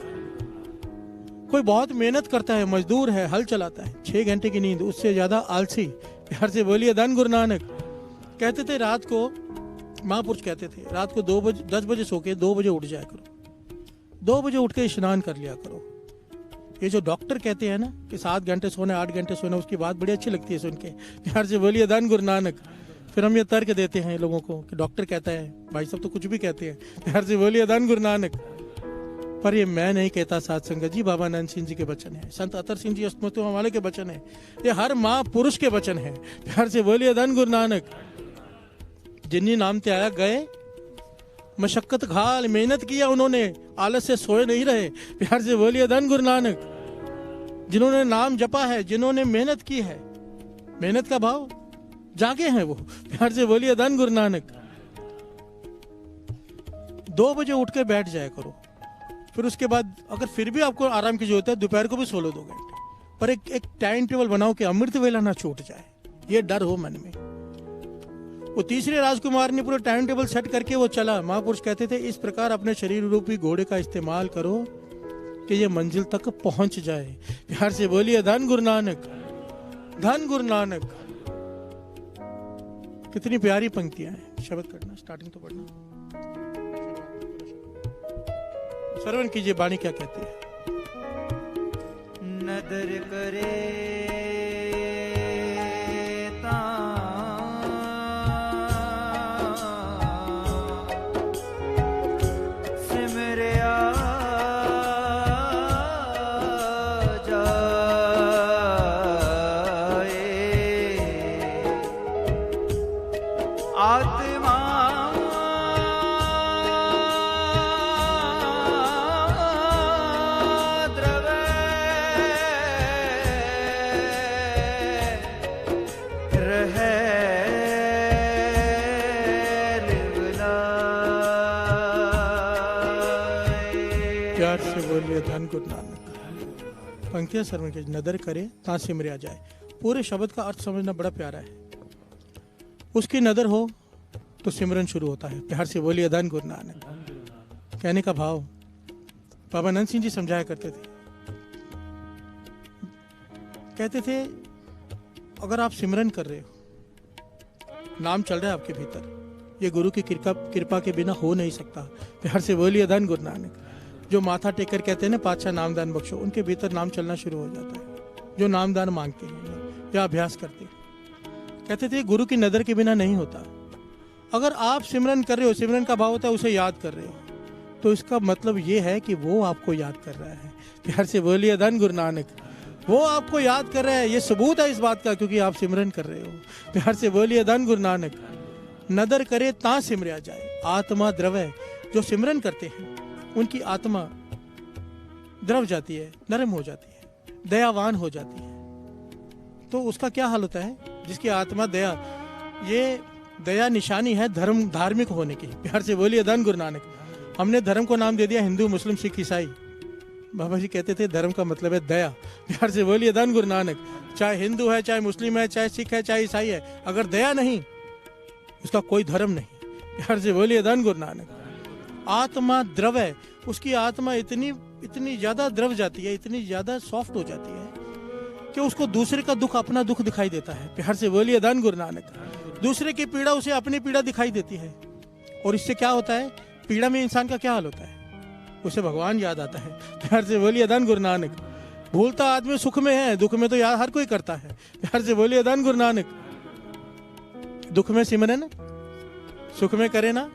कोई बहुत मेहनत करता है, मजदूर है, हल चलाता है, 6 घंटे की नींद, उससे ज्यादा आलसी, प्यार से बोलिए धन गुरु नानक। कहते थे रात को, महापुरुष कहते थे रात को 10 बजे सो के 2 बजे उठ जाया करो, 2 बजे उठ के स्नान कर लिया करो। ये जो डॉक्टर कहते हैं ना कि 7 घंटे सोना, 8 घंटे सोना, उसकी बात बड़ी अच्छी लगती है सुन के, प्यार से बोलिए धन गुरु नानक। फिर हम ये तर्क देते हैं लोगों को कि डॉक्टर कहता है, भाई सब तो कुछ भी कहते हैं, प्यार से बोलिए धन गुरु नानक। पर ये मैं नहीं कहता, साध संगत जी, बाबा नानक सिंह जी के वचन है, संत अतर सिंह जी अस्मृतों वाले के वचन है, ये हर महापुरुष के वचन है, प्यार से बोलिए धन गुरु नानक। जिन्नी नाम ते आया गए, मशक्कत घाल, मेहनत किया उन्होंने, आलस से सोए नहीं रहे, प्यार से बोलिए धन गुरु नानक। जिन्होंने नाम जपा है, जिन्होंने मेहनत की है, मेहनत का भाव जागे हैं वो, प्यार से बोलिए धन गुरु नानक। 2 बजे उठ के बैठ जाया करो, फिर उसके बाद अगर फिर भी आपको आराम की जरूरत है, दोपहर को भी सो लो 2 घंटे, पर एक टाइम टेबल बनाओ कि अमृत वेला ना छूट जाए, ये डर हो मन में। वो तीसरे राजकुमार ने पूरा टाइम टेबल सेट करके वो चला। महापुरुष कहते थे इस प्रकार अपने शरीर रूपी घोड़े का इस्तेमाल करो कि ये मंजिल तक पहुंच जाए, प्यार से बोलिए धन गुरु नानक, धन गुरु नानक। कितनी प्यारी पंक्तियां हैं। शब्द करना, स्टार्टिंग तो पढ़ना, श्रवण कीजिए वाणी क्या कहती है। नदर करे सिमरिया आत्मा द्रवे रहे प्यार से बोलिए धन गुरु नानक। पंक्तियां श्रवण कीजिए। नदर करे ता सिमरिया जाए। पूरे शब्द का अर्थ समझना बड़ा प्यारा है। उसकी नदर हो तो सिमरन शुरू होता है, प्यार से बोलिए धन गुरु नानक। कहने का भाव बाबा नंद सिंह जी समझाया करते थे, कहते थे अगर आप सिमरन कर रहे हो, नाम चल रहा है आपके भीतर, ये गुरु की कृपा के बिना हो नहीं सकता, प्यार से बोलिए धन गुरु नानक। जो माथा टेक कर कहते हैं ना पातशाह नामदान बख्शो, उनके भीतर नाम चलना शुरू हो जाता है। जो नामदान मांगते हैं या अभ्यास करते हैं, कहते थे गुरु की नजर के बिना नहीं होता। अगर आप सिमरन कर रहे हो, सिमरन का भाव होता है उसे याद कर रहे हो, तो इसका मतलब ये है कि वो आपको याद कर रहा है, प्यार से बोलिए धन गुरु नानक। वो आपको याद कर रहा है, ये सबूत है इस बात का, क्योंकि आप सिमरन कर रहे हो, प्यार से बोलिए धन गुरु नानक। नदर करे ता सिमरिया जाए। आत्मा द्रव है, जो सिमरन करते हैं उनकी आत्मा द्रव जाती है, नरम हो जाती है, दयावान हो जाती है। तो उसका क्या हाल होता है? जिसकी आत्मा दया, ये दया निशानी है धर्म धार्मिक होने की, प्यार से बोलिए धन गुरु नानक। हमने धर्म को नाम दे दिया हिंदू, मुस्लिम, सिख, ईसाई। बाबा जी कहते थे धर्म का मतलब है दया, प्यार से बोलिए धन गुरु नानक। चाहे हिंदू है, चाहे मुस्लिम है, चाहे सिख है, चाहे ईसाई है, अगर दया नहीं उसका कोई धर्म नहीं, प्यार से बोलिए धन गुरु नानक। आत्मा द्रव है, उसकी आत्मा इतनी ज्यादा द्रव जाती है, इतनी ज्यादा सॉफ्ट हो जाती है कि उसको दूसरे का दुख अपना दुख दिखाई देता है, प्यार से बोलिए धन गुरु नानक। दूसरे की पीड़ा उसे अपनी पीड़ा दिखाई देती है, और इससे क्या होता है? पीड़ा में इंसान का क्या हाल होता है? उसे भगवान याद आता है, प्यार से बोलिए धन गुरु नानक। भूलता आदमी सुख में है, दुख में तो याद हर कोई करता है, प्यार से बोलिए धन गुरु नानक। दुख में सिमरन, सुख में करे ना।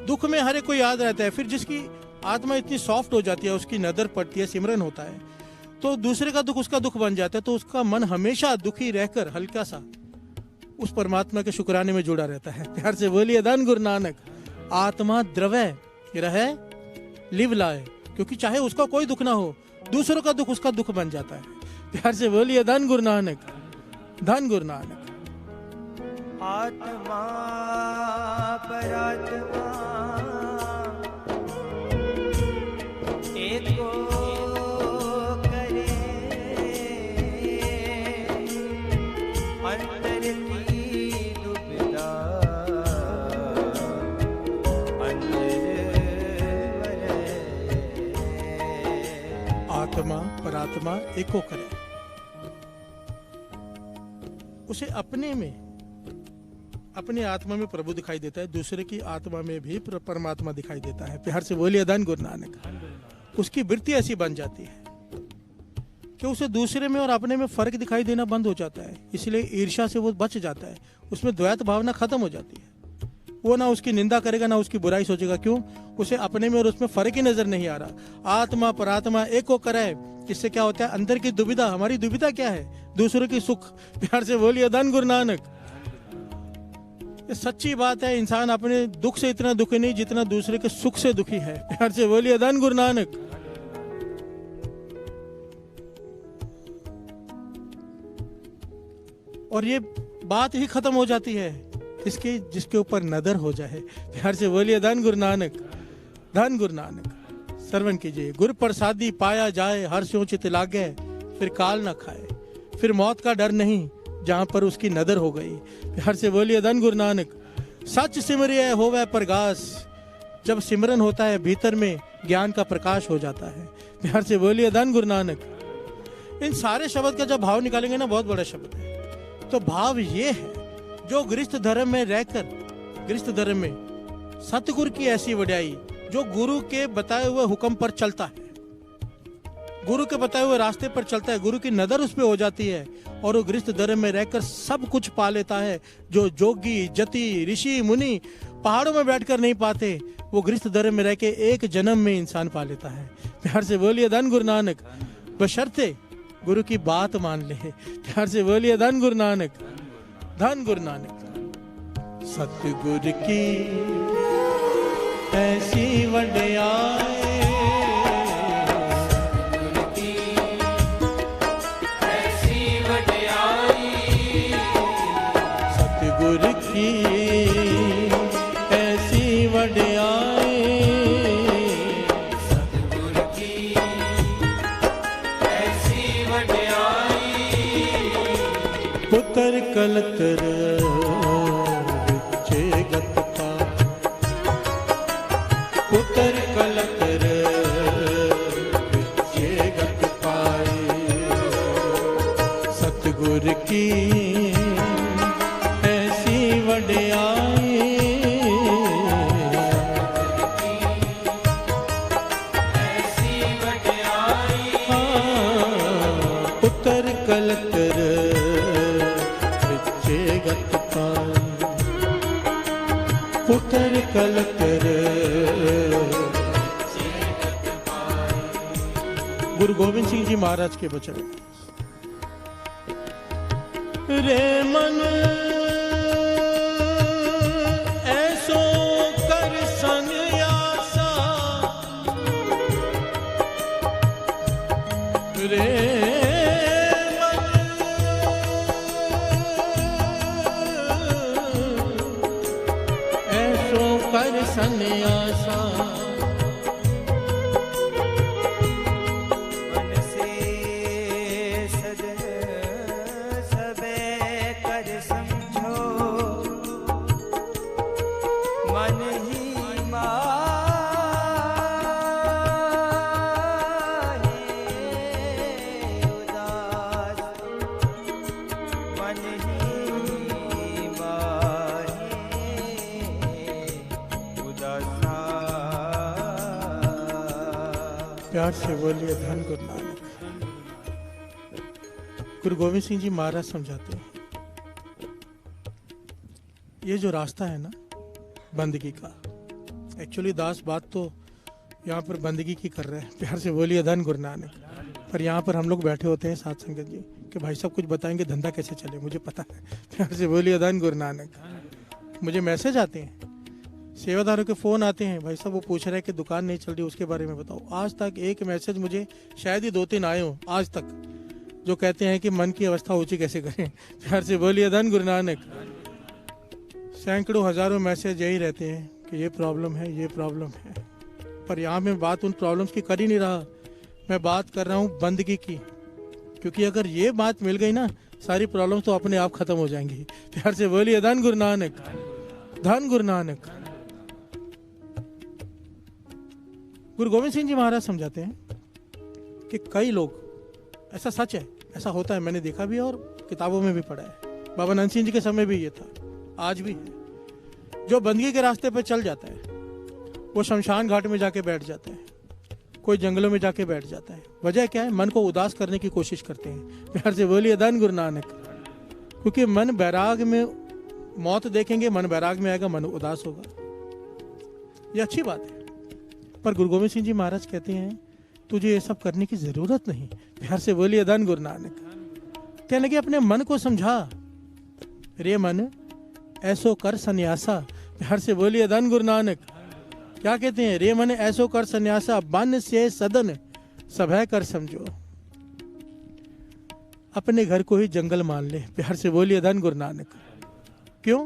दुख में हर एक को याद रहता है। फिर जिसकी आत्मा इतनी सॉफ्ट हो जाती है, उसकी नजर पड़ती है, सिमरन होता है, तो दूसरे का दुख उसका दुख बन जाता है, तो उसका मन हमेशा दुखी रहकर हल्का सा उस परमात्मा के शुक्राने में जुड़ा रहता है, प्यार से बोलिए धन गुरु नानक। आत्मा द्रवय रहे लिव लाए, क्योंकि चाहे उसका कोई दुख ना हो, दूसरों का दुख उसका दुख बन जाता है, प्यार से बोलिए धन गुरु नानक, धन गुरु नानक। आत्मा परात्मा एको करे अंतर की दुविधा आत्मा एको करे। उसे अपने में, अपनी आत्मा में प्रभु दिखाई देता है, दूसरे की आत्मा में भी परमात्मा दिखाई देता है। प्यार से बोलिए धन गुरु नानक। उसकी वृत्ति ऐसी बन जाती है कि उसे दूसरे में और अपने में फर्क दिखाई देना बंद हो जाता है, इसलिए ईर्ष्या से वो बच जाता है। उसमें द्वैत भावना खत्म हो जाती है। वो ना उसकी निंदा करेगा ना उसकी बुराई सोचेगा। क्यों? उसे अपने में और उसमें फर्क ही नजर नहीं आ रहा। आत्मा परात्मा एक को करे। इससे क्या होता है? अंदर की दुविधा, हमारी दुविधा क्या है? दूसरों की सुख। प्यार से बोलिए धन गुरु नानक। ये सच्ची बात है। इंसान अपने दुख से इतना दुखी नहीं जितना दूसरे के सुख से दुखी है। प्यार से बोलिए धन गुरु नानक। और ये बात ही खत्म हो जाती है इसके जिसके ऊपर नदर हो जाए। प्यार से बोलिए धन गुरु नानक। धन गुरु नानक। श्रवण कीजिए। गुरु प्रसादी पाया जाए, हर स्यों चित लागे, फिर काल ना खाए, फिर मौत का डर नहीं, जहां पर उसकी नदर हो गई। प्यार से बोलिए धन गुरु नानक। सच सिमरिय होवे प्रकाश। जब सिमरन होता है भीतर में ज्ञान का प्रकाश हो जाता है। प्यार से बोलिए धन गुरु नानक। इन सारे शब्द का जब भाव निकालेंगे ना, बहुत बड़ा शब्द है। तो भाव ये है, जो गृहस्थ धर्म में रहकर, गृहस्थ धर्म में सतगुरु की ऐसी वड्याई, जो गुरु के बताए हुए हुक्म पर चलता है, गुरु के बताए हुए रास्ते पर चलता है, गुरु की नजर उस पे हो जाती है और वो गृहस्थ धर्म में रहकर सब कुछ पा लेता है जो जोगी जति ऋषि मुनि पहाड़ों में बैठकर नहीं पाते। वो गृहस्थ धर्म में रह के एक जन्म में इंसान पा लेता है। प्यार से बोलिए धन गुरु नानक। बशर्ते गुरु की बात मान ले। प्यार से बोलिए धन गुरु नानक। धन गुरु नानक। सतगुरु की ऐसी वड्याई, सतगुरु की ऐसी वड्याई, सतगुरु की ऐसी वड्याई, पुत्र कलतर विचे गत पा, पुत्र कलतर विचे गत पाए। सतगुरु की ऐसी वड्याई, ऐसी वड्याई, पुत्र कलतर विचे गत पाए, पुत्र कलतर। गुरु गोविंद सिंह जी महाराज के वचन। रे मन ऐसो कर संन्यासा, रे मन ऐसो कर संन्यासा, मन से सजन सबे कर समझो, मन ही माहे उदास, मन ही माहे उदासा। प्यार से बोलिए धन गुरु नानक। गुरु गोविंद सिंह जी महाराज समझाते हैं, ये जो रास्ता है ना बंदगी का, एक्चुअली दास बात तो यहाँ पर बंदगी की कर रहे हैं। प्यार से बोलिए धन गुरु नानक। पर यहाँ पर हम लोग बैठे होते हैं साथ संगत जी कि भाई साहब कुछ बताएंगे धंधा कैसे चले, मुझे पता है। प्यार से बोलिए धन गुरु नानक। मुझे मैसेज आते हैं, सेवादारों के फ़ोन आते हैं, भाई साहब वो पूछ रहे हैं कि दुकान नहीं चल रही, उसके बारे में बताओ। आज तक एक मैसेज मुझे शायद ही 2-3 आए हो आज तक, जो कहते हैं कि मन की अवस्था ऊंची कैसे करें। प्यार से बोलिए धन गुरु नानक। सैकड़ों हजारों मैसेज यही रहते हैं कि ये प्रॉब्लम है, ये प्रॉब्लम है। पर यहाँ मैं बात उन प्रॉब्लम्स की कर ही नहीं रहा, मैं बात कर रहा हूँ बंदगी की। क्योंकि अगर ये बात मिल गई ना, सारी प्रॉब्लम्स तो अपने आप खत्म हो जाएंगी। प्यार से बोलिए धन गुरु नानक। धन गुरु नानक। गुरु गोविंद सिंह जी महाराज समझाते हैं कि कई लोग ऐसा सच है, ऐसा होता है, मैंने देखा भी और किताबों में भी पढ़ा है। बाबा नंद सिंह जी के समय भी ये था, आज भी है। जो बंदगी के रास्ते पर चल जाता है वो शमशान घाट में जाके बैठ जाता है, कोई जंगलों में जाके बैठ जाता है। वजह क्या है? मन को उदास करने की कोशिश करते हैं। प्यार से बोलिए धन गुरु नानक। क्योंकि मन बैराग में, मौत देखेंगे मन बैराग में आएगा, मन उदास होगा। ये अच्छी बात है, पर गुरु गोविंद सिंह जी महाराज कहते हैं तुझे ये सब करने की जरूरत नहीं। प्यार से बोलिए धन गुरु नानक। कहने लगे अपने मन को समझा, रे मन ऐसो कर सन्यासा। प्यार से बोलिए धन गुरु नानक। क्या कहते हैं? रे मन ऐसो कर सन्यासा, बन से सदन सभय कर समझो। अपने घर को ही जंगल मान ले। प्यार से बोलिए धन गुरु नानक। क्यों?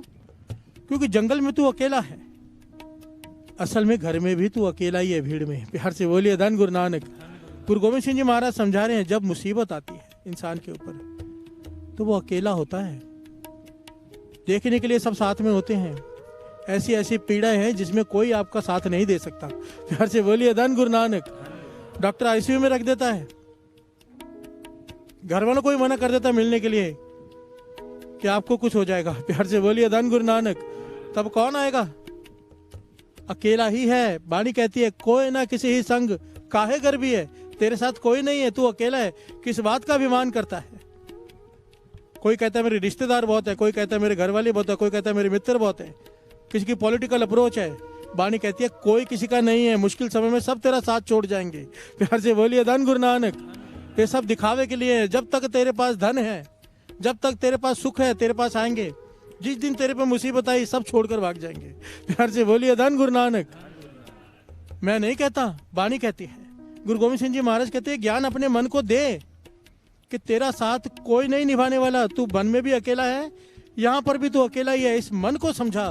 क्योंकि जंगल में तू अकेला है, असल में घर में भी तू अकेला ही है, भीड़ में। प्यार से बोलिए धन गुरु नानक। गुरु गोविंद सिंह जी महाराज समझा रहे हैं, जब मुसीबत आती है इंसान के ऊपर तो वो अकेला होता है। देखने के लिए सब साथ में होते हैं, ऐसी ऐसी पीड़ाएं हैं जिसमें कोई आपका साथ नहीं दे सकता। प्यार से बोलिए धन गुरु नानक। डॉक्टर आईसीयू में रख देता है, घर वालों को ही मना कर देता है मिलने के लिए कि आपको कुछ हो जाएगा। प्यार से बोलिए धन गुरु नानक। तब कौन आएगा? अकेला ही है। वाणी कहती है कोई ना किसी ही संग काहे गर्भी है। तेरे साथ कोई नहीं है, तू अकेला है, किस बात का अभिमान करता है? कोई कहता है मेरे रिश्तेदार बहुत है, कोई कहता है मेरे घर वाले बहुत है, कोई कहता है मेरे मित्र बहुत है, किसी की पॉलिटिकल अप्रोच है। वाणी कहती है कोई किसी का नहीं है, मुश्किल समय में सब तेरा साथ छोड़ जाएंगे। प्यार से बोलिए धन गुरु नानक। ये सब दिखावे के लिए है। जब तक तेरे पास धन है, जब तक तेरे पास सुख है, तेरे पास आएंगे। जिस दिन तेरे पे मुसीबत आई सब छोड़कर भाग जाएंगे। प्यार से बोलिए धन गुरु नानक। मैं नहीं कहता, वाणी कहती है। गुरु गोविंद सिंह जी महाराज कहते हैं ज्ञान अपने मन को दे कि तेरा साथ कोई नहीं निभाने वाला। तू वन में भी अकेला है, यहाँ पर भी तू अकेला ही है। इस मन को समझा,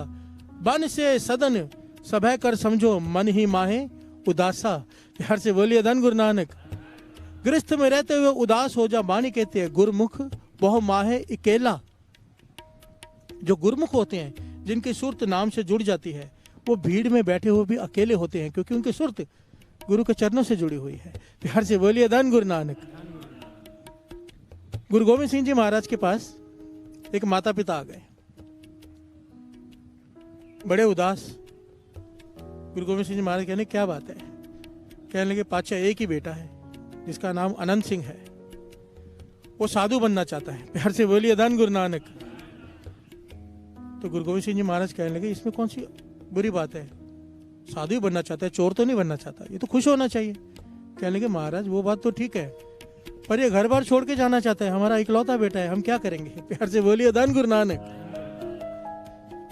बन से सदन सभय कर समझो, मन ही माहे उदासा। प्यार से बोलिए धन गुरु नानक। गृहस्थ में रहते हुए उदास हो जा। वाणी कहते हैं गुरमुख बहु माहे अकेला। जो गुरमुख होते हैं, जिनकी सुरत नाम से जुड़ जाती है, वो भीड़ में बैठे हुए भी अकेले होते हैं, क्योंकि उनकी सुरत गुरु के चरणों से जुड़ी हुई है। प्यार से बोलिए धन गुरु नानक। गुरु गोविंद सिंह जी महाराज के पास एक माता पिता आ गए, बड़े उदास। गुरु गोविंद सिंह जी महाराज कहने क्या बात है? कहने लगे पाचा एक ही बेटा है जिसका नाम अनंत सिंह है, वो साधु बनना चाहता है। प्यार से बोलिए धन गुरु नानक। तो गुरु गोविंद सिंह जी महाराज कहने लगे इसमें कौन सी बुरी बात है? साधु ही बनना चाहता है, चोर तो नहीं बनना चाहता, ये तो खुश होना चाहिए। कहने लगे महाराज वो बात तो ठीक है, पर ये घर बार छोड़ के जाना चाहता है, हमारा इकलौता बेटा है, हम क्या करेंगे? प्यार से बोलिए धन गुरु नानक।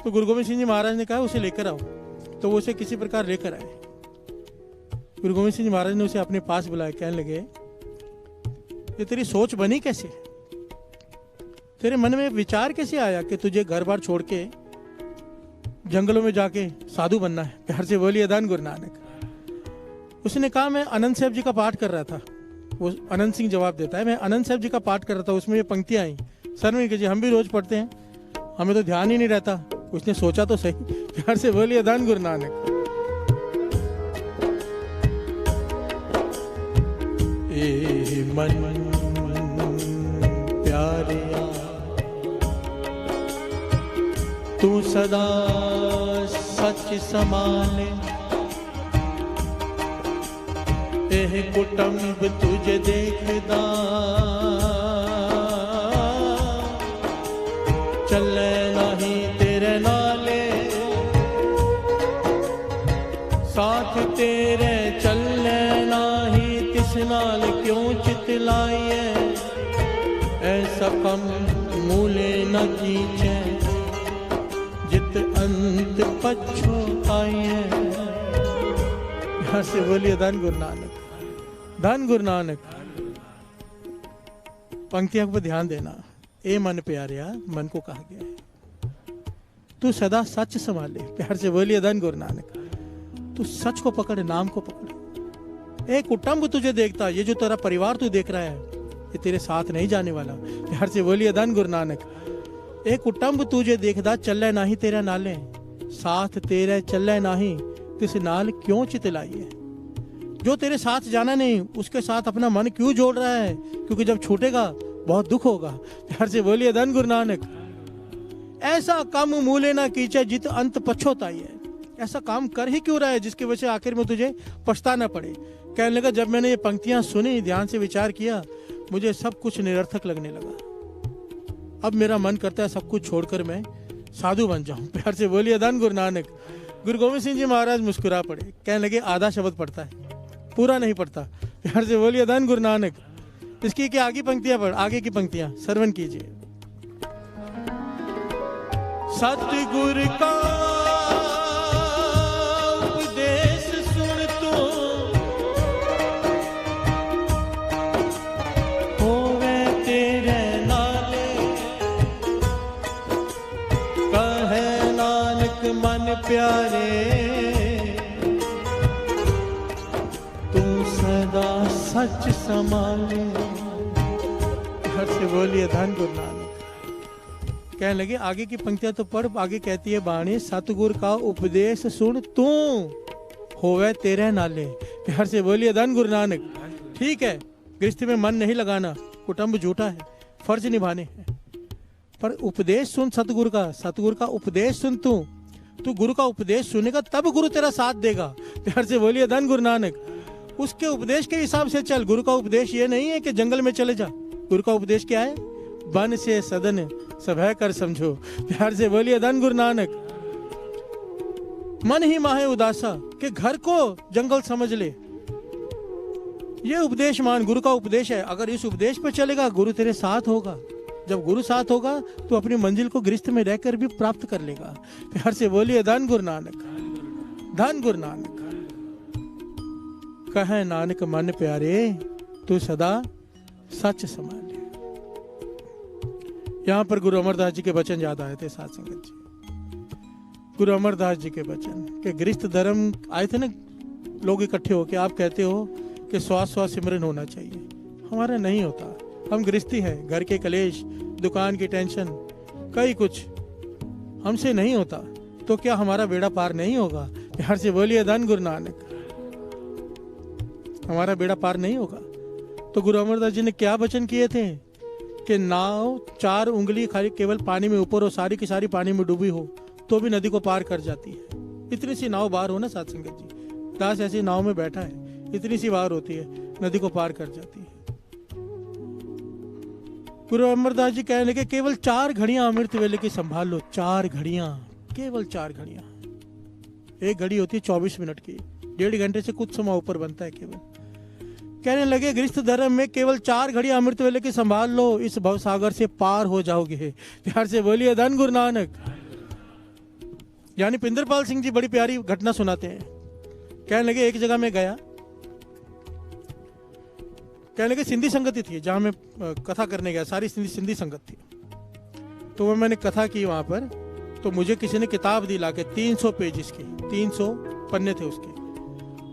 तो गुरु गोविंद सिंह जी महाराज ने कहा उसे लेकर आओ। तो वो उसे किसी प्रकार लेकर आए। गुरु गोविंद सिंह जी महाराज ने उसे अपने पास बुलाया। कहने लगे ये तेरी सोच बनी कैसे? तेरे मन में विचार कैसे आया कि तुझे घर बार छोड़ के जंगलों में जाके साधु बनना है? प्यार से बोलिए धन गुरु नानक। उसने कहा मैं अनंत साहब जी का पाठ कर रहा था। वो अनंत सिंह जवाब देता है मैं अनंत साहब जी का पाठ कर रहा था, उसमें ये पंक्तियां आई। सर में जी हम भी रोज पढ़ते हैं, हमें तो ध्यान ही नहीं रहता। उसने सोचा तो सही। प्यार से बोलिए धन गुरु नानक। ए मन प्यारिया तू सदा सच संभाले, एह कुटुंब तुझे देखदा चले नहीं तेरे नाले, साथ तेरे चले नहीं तिस नाल क्यों चितलाइए, ऐसा कम मूले न कीचे जित अंत पछताइए। यहाँ से बोलिए धन गुरु नानक। धन गुरु नानक। पंक्तियों पर ध्यान देना। ए मन प्यारिया, मन को कहा गया है तू सदा सच संभाले। प्यार से बोलिए धन गुरु नानक। तू सच को पकड़, नाम को पकड़। एक कुटुंब तुझे देखता, ये जो तेरा परिवार तू देख रहा है ये तेरे साथ नहीं जाने वाला। प्यार से बोलिए धन गुरु नानक। एक कुटुंब तुझे देखदा चले नाही तेरा नाले, साथ तेरे चले नाही तिस नाल क्यों चितलाइए। जो तेरे साथ जाना नहीं उसके साथ अपना मन क्यों जोड़ रहा है, क्योंकि जब छूटेगा बहुत दुख होगा। प्यार से बोलिए धन गुरु नानक। ऐसा काम मूले ना कीचे जित अंत पछोताई है। ऐसा काम कर ही क्यों रहा है जिसकी वजह से आखिर में तुझे पछताना पड़े। कहने लगा जब मैंने ये पंक्तियां सुनी, ध्यान से विचार किया, मुझे सब कुछ निरर्थक लगने लगा। अब मेरा मन करता है सब कुछ छोड़कर मैं साधु बन जाऊं। प्यार से बोलिए धन गुरु नानक। गुरु गोविंद सिंह जी महाराज मुस्कुरा पड़े, कहने लगे आधा शब्द पढ़ता है, पूरा नहीं पढ़ता। प्यार से बोलिए धन गुरु नानक। इसकी क्या आगे पंक्तियां पढ़, आगे की पंक्तियां श्रवण कीजिए। सतगुर का उपदेश सुन तू, होवे तेरे नाले, कहे नानक मन प्यारे, तू सदा सच संभाले। घर से बोलिए धन गुरु नानक। कहने लगे आगे की पंक्तियां तो पढ़, आगे कहती है बाणी सतगुर का उपदेश सुन तू, होवे तेरे नाले। प्यार से बोलिए धन गुरु नानक। ठीक है, गृहस्थी में मन नहीं लगाना, कुटुंब झूठा है, फर्ज निभाने हैं, पर उपदेश सुन सतगुरु का, सतगुरु का उपदेश सुन तू गुरु का उपदेश सुनेगा तब गुरु तेरा साथ देगा। प्यार से बोलिए धन गुरु नानक। उसके उपदेश के हिसाब से चल। गुरु का उपदेश ये नहीं है कि जंगल में चले जा। गुरु का उपदेश क्या है? बन से सदन सभय कर समझो। प्यार से बोलिए धन गुरु नानक। मन ही माहे उदासा के घर को जंगल समझ ले, ये उपदेश मान, गुरु का उपदेश है। अगर इस उपदेश पे चलेगा गुरु तेरे साथ होगा। जब गुरु साथ होगा तो अपनी मंजिल को गृहस्थ में रहकर भी प्राप्त कर लेगा। प्यार से बोलिए धन गुरु नानक। धन गुरु नानक। कहे नानक मन प्यारे, तू सदा सच संभाले। यहाँ पर गुरु अमरदास जी के वचन याद आए थे साथ संगत जी। गुरु अमरदास जी के वचन के गृहस्थ धर्म आए थे ना, लोग इकट्ठे होके आप कहते हो कि श्वास श्वास सिमरन होना चाहिए। हमारा नहीं होता, हम गृहस्थी हैं, घर के कलेश, दुकान की टेंशन, कई कुछ हमसे नहीं होता, तो क्या हमारा बेड़ा पार नहीं होगा? प्यार से बोलिए धन गुरु नानक। हमारा बेड़ा पार नहीं होगा। तो गुरु अमरदास जी ने क्या वचन किए थे कि नाव 4 उंगली खाली केवल पानी में ऊपर हो, सारी की सारी पानी में डूबी हो तो भी नदी को पार कर जाती है। इतनी सी नाव बाहर हो ना साथ संगत जी, दास ऐसी नाव में बैठा है, इतनी सी बाहर होती है, नदी को पार कर जाती है। गुरु अमरदास जी कहने लगे केवल 4 घड़ियां अमृत वेले की संभाल लो। 4 घड़ियां, केवल 4 घड़ियां। एक घड़ी होती है 24 मिनट की, 1.5 घंटे से कुछ समय ऊपर बनता है केवल। कहने लगे गृहस्थ धर्म में केवल 4 घड़ियां अमृत वेले की संभाल लो, इस भवसागर से पार हो जाओगे। प्यार से बोलिए धन गुरु नानक। यानी पिंदरपाल सिंह जी बड़ी प्यारी घटना सुनाते हैं। कहने लगे एक जगह में गया, कहने लगे सिंधी संगति थी जहां मैं कथा करने गया, सारी सिंधी संगत थी। तो वो मैंने कथा की वहां पर, तो मुझे किसी ने किताब दी लाके 300 पेजेस की, 300 पन्ने थे उसके।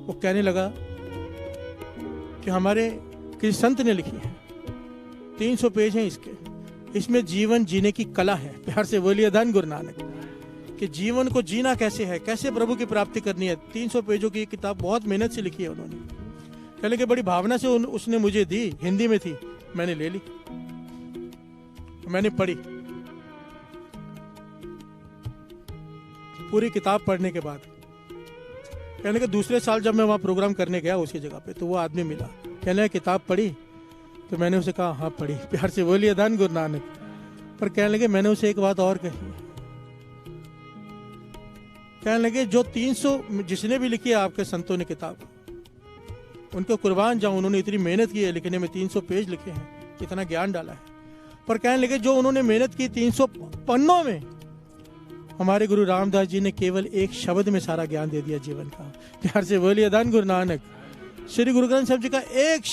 वो कहने लगा कि हमारे किसी संत ने लिखी है, 300 पेज हैं इसके, इसमें जीवन जीने की कला है। प्यार से बोलिए धन गुरु नानक। कि जीवन को जीना कैसे है, कैसे प्रभु की प्राप्ति करनी है। 300 पेजों की किताब बहुत मेहनत से लिखी है उन्होंने। कहने के बड़ी भावना से उसने मुझे दी, हिंदी में थी, मैंने ले ली, मैंने पढ़ी। पूरी किताब पढ़ने के बाद कहने के दूसरे साल जब मैं वहां प्रोग्राम करने गया उसी जगह पे, तो वो आदमी मिला, कहने किताब पढ़ी? तो मैंने उसे कहा हाँ पढ़ी। प्यार से बोलिए धन गुरु नानक। पर कहने लगे मैंने उसे एक बात और कही। कहने लगे जो 300 जिसने भी लिखी है आपके संतों ने किताब, उनको कुर्बान जाऊं, उन्होंने इतनी मेहनत की है लिखने में, 300 पेज लिखे हैं, इतना ज्ञान डाला है। पर कहने लगे जो उन्होंने मेहनत की 300 पन्नों में, हमारे गुरु रामदास जी ने केवल एक शब्द में सारा ज्ञान दे दिया जीवन का। प्यार से बोलिए धन गुरु नानक। श्री गुरु ग्रंथ साहिब जी का एक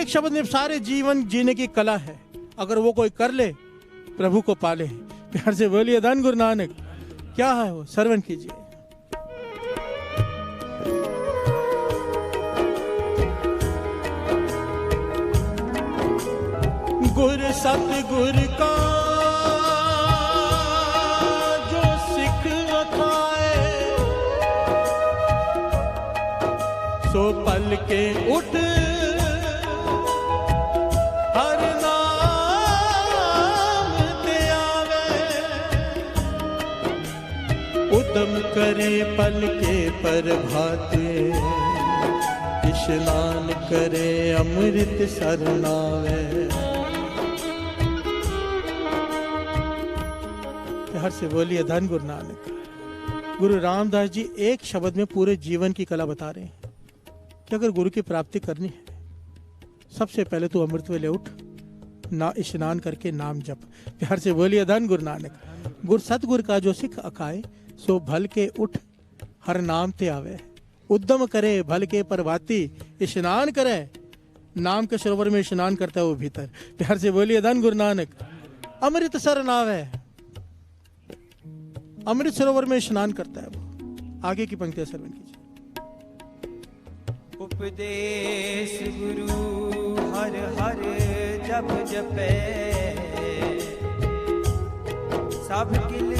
शब्द में सारे जीवन जीने की कला है। अगर वो कोई कर ले प्रभु को पाले। प्यार से बोलिए धन गुरु नानक। क्या है वो, श्रवण कीजिए। गुर सतगुर का जो सिख अखाए, सो पल के उठ हर नाम ते आवे, उद्यम करे पल के प्रभाते, स्नान करे अमृत सरनावे। हर से बोलिए धन गुरु नानक। गुरु रामदास जी एक शब्द में पूरे जीवन की कला बता रहे हैं कि अगर गुरु की प्राप्ति करनी है, सबसे पहले तो अमृत वेले उठ, ना स्नान करके नाम जप। प्यार से बोलिए धन गुरु नानक। गुर सतगुर का जो सिख अकाए, सो भल के उठ हर नाम ते आवे, उद्यम करे भल के परभाती, स्नान करे नाम के सरोवर में स्नान करता है वो भीतर। प्यार से बोलिए धन गुरु नानक। अमृत सर नावे, अमृत सरोवर में स्नान करता है वो। आगे की पंक्तियां श्रवण कीजिए। उपदेश गुरु हर हर जप जपे, सब किल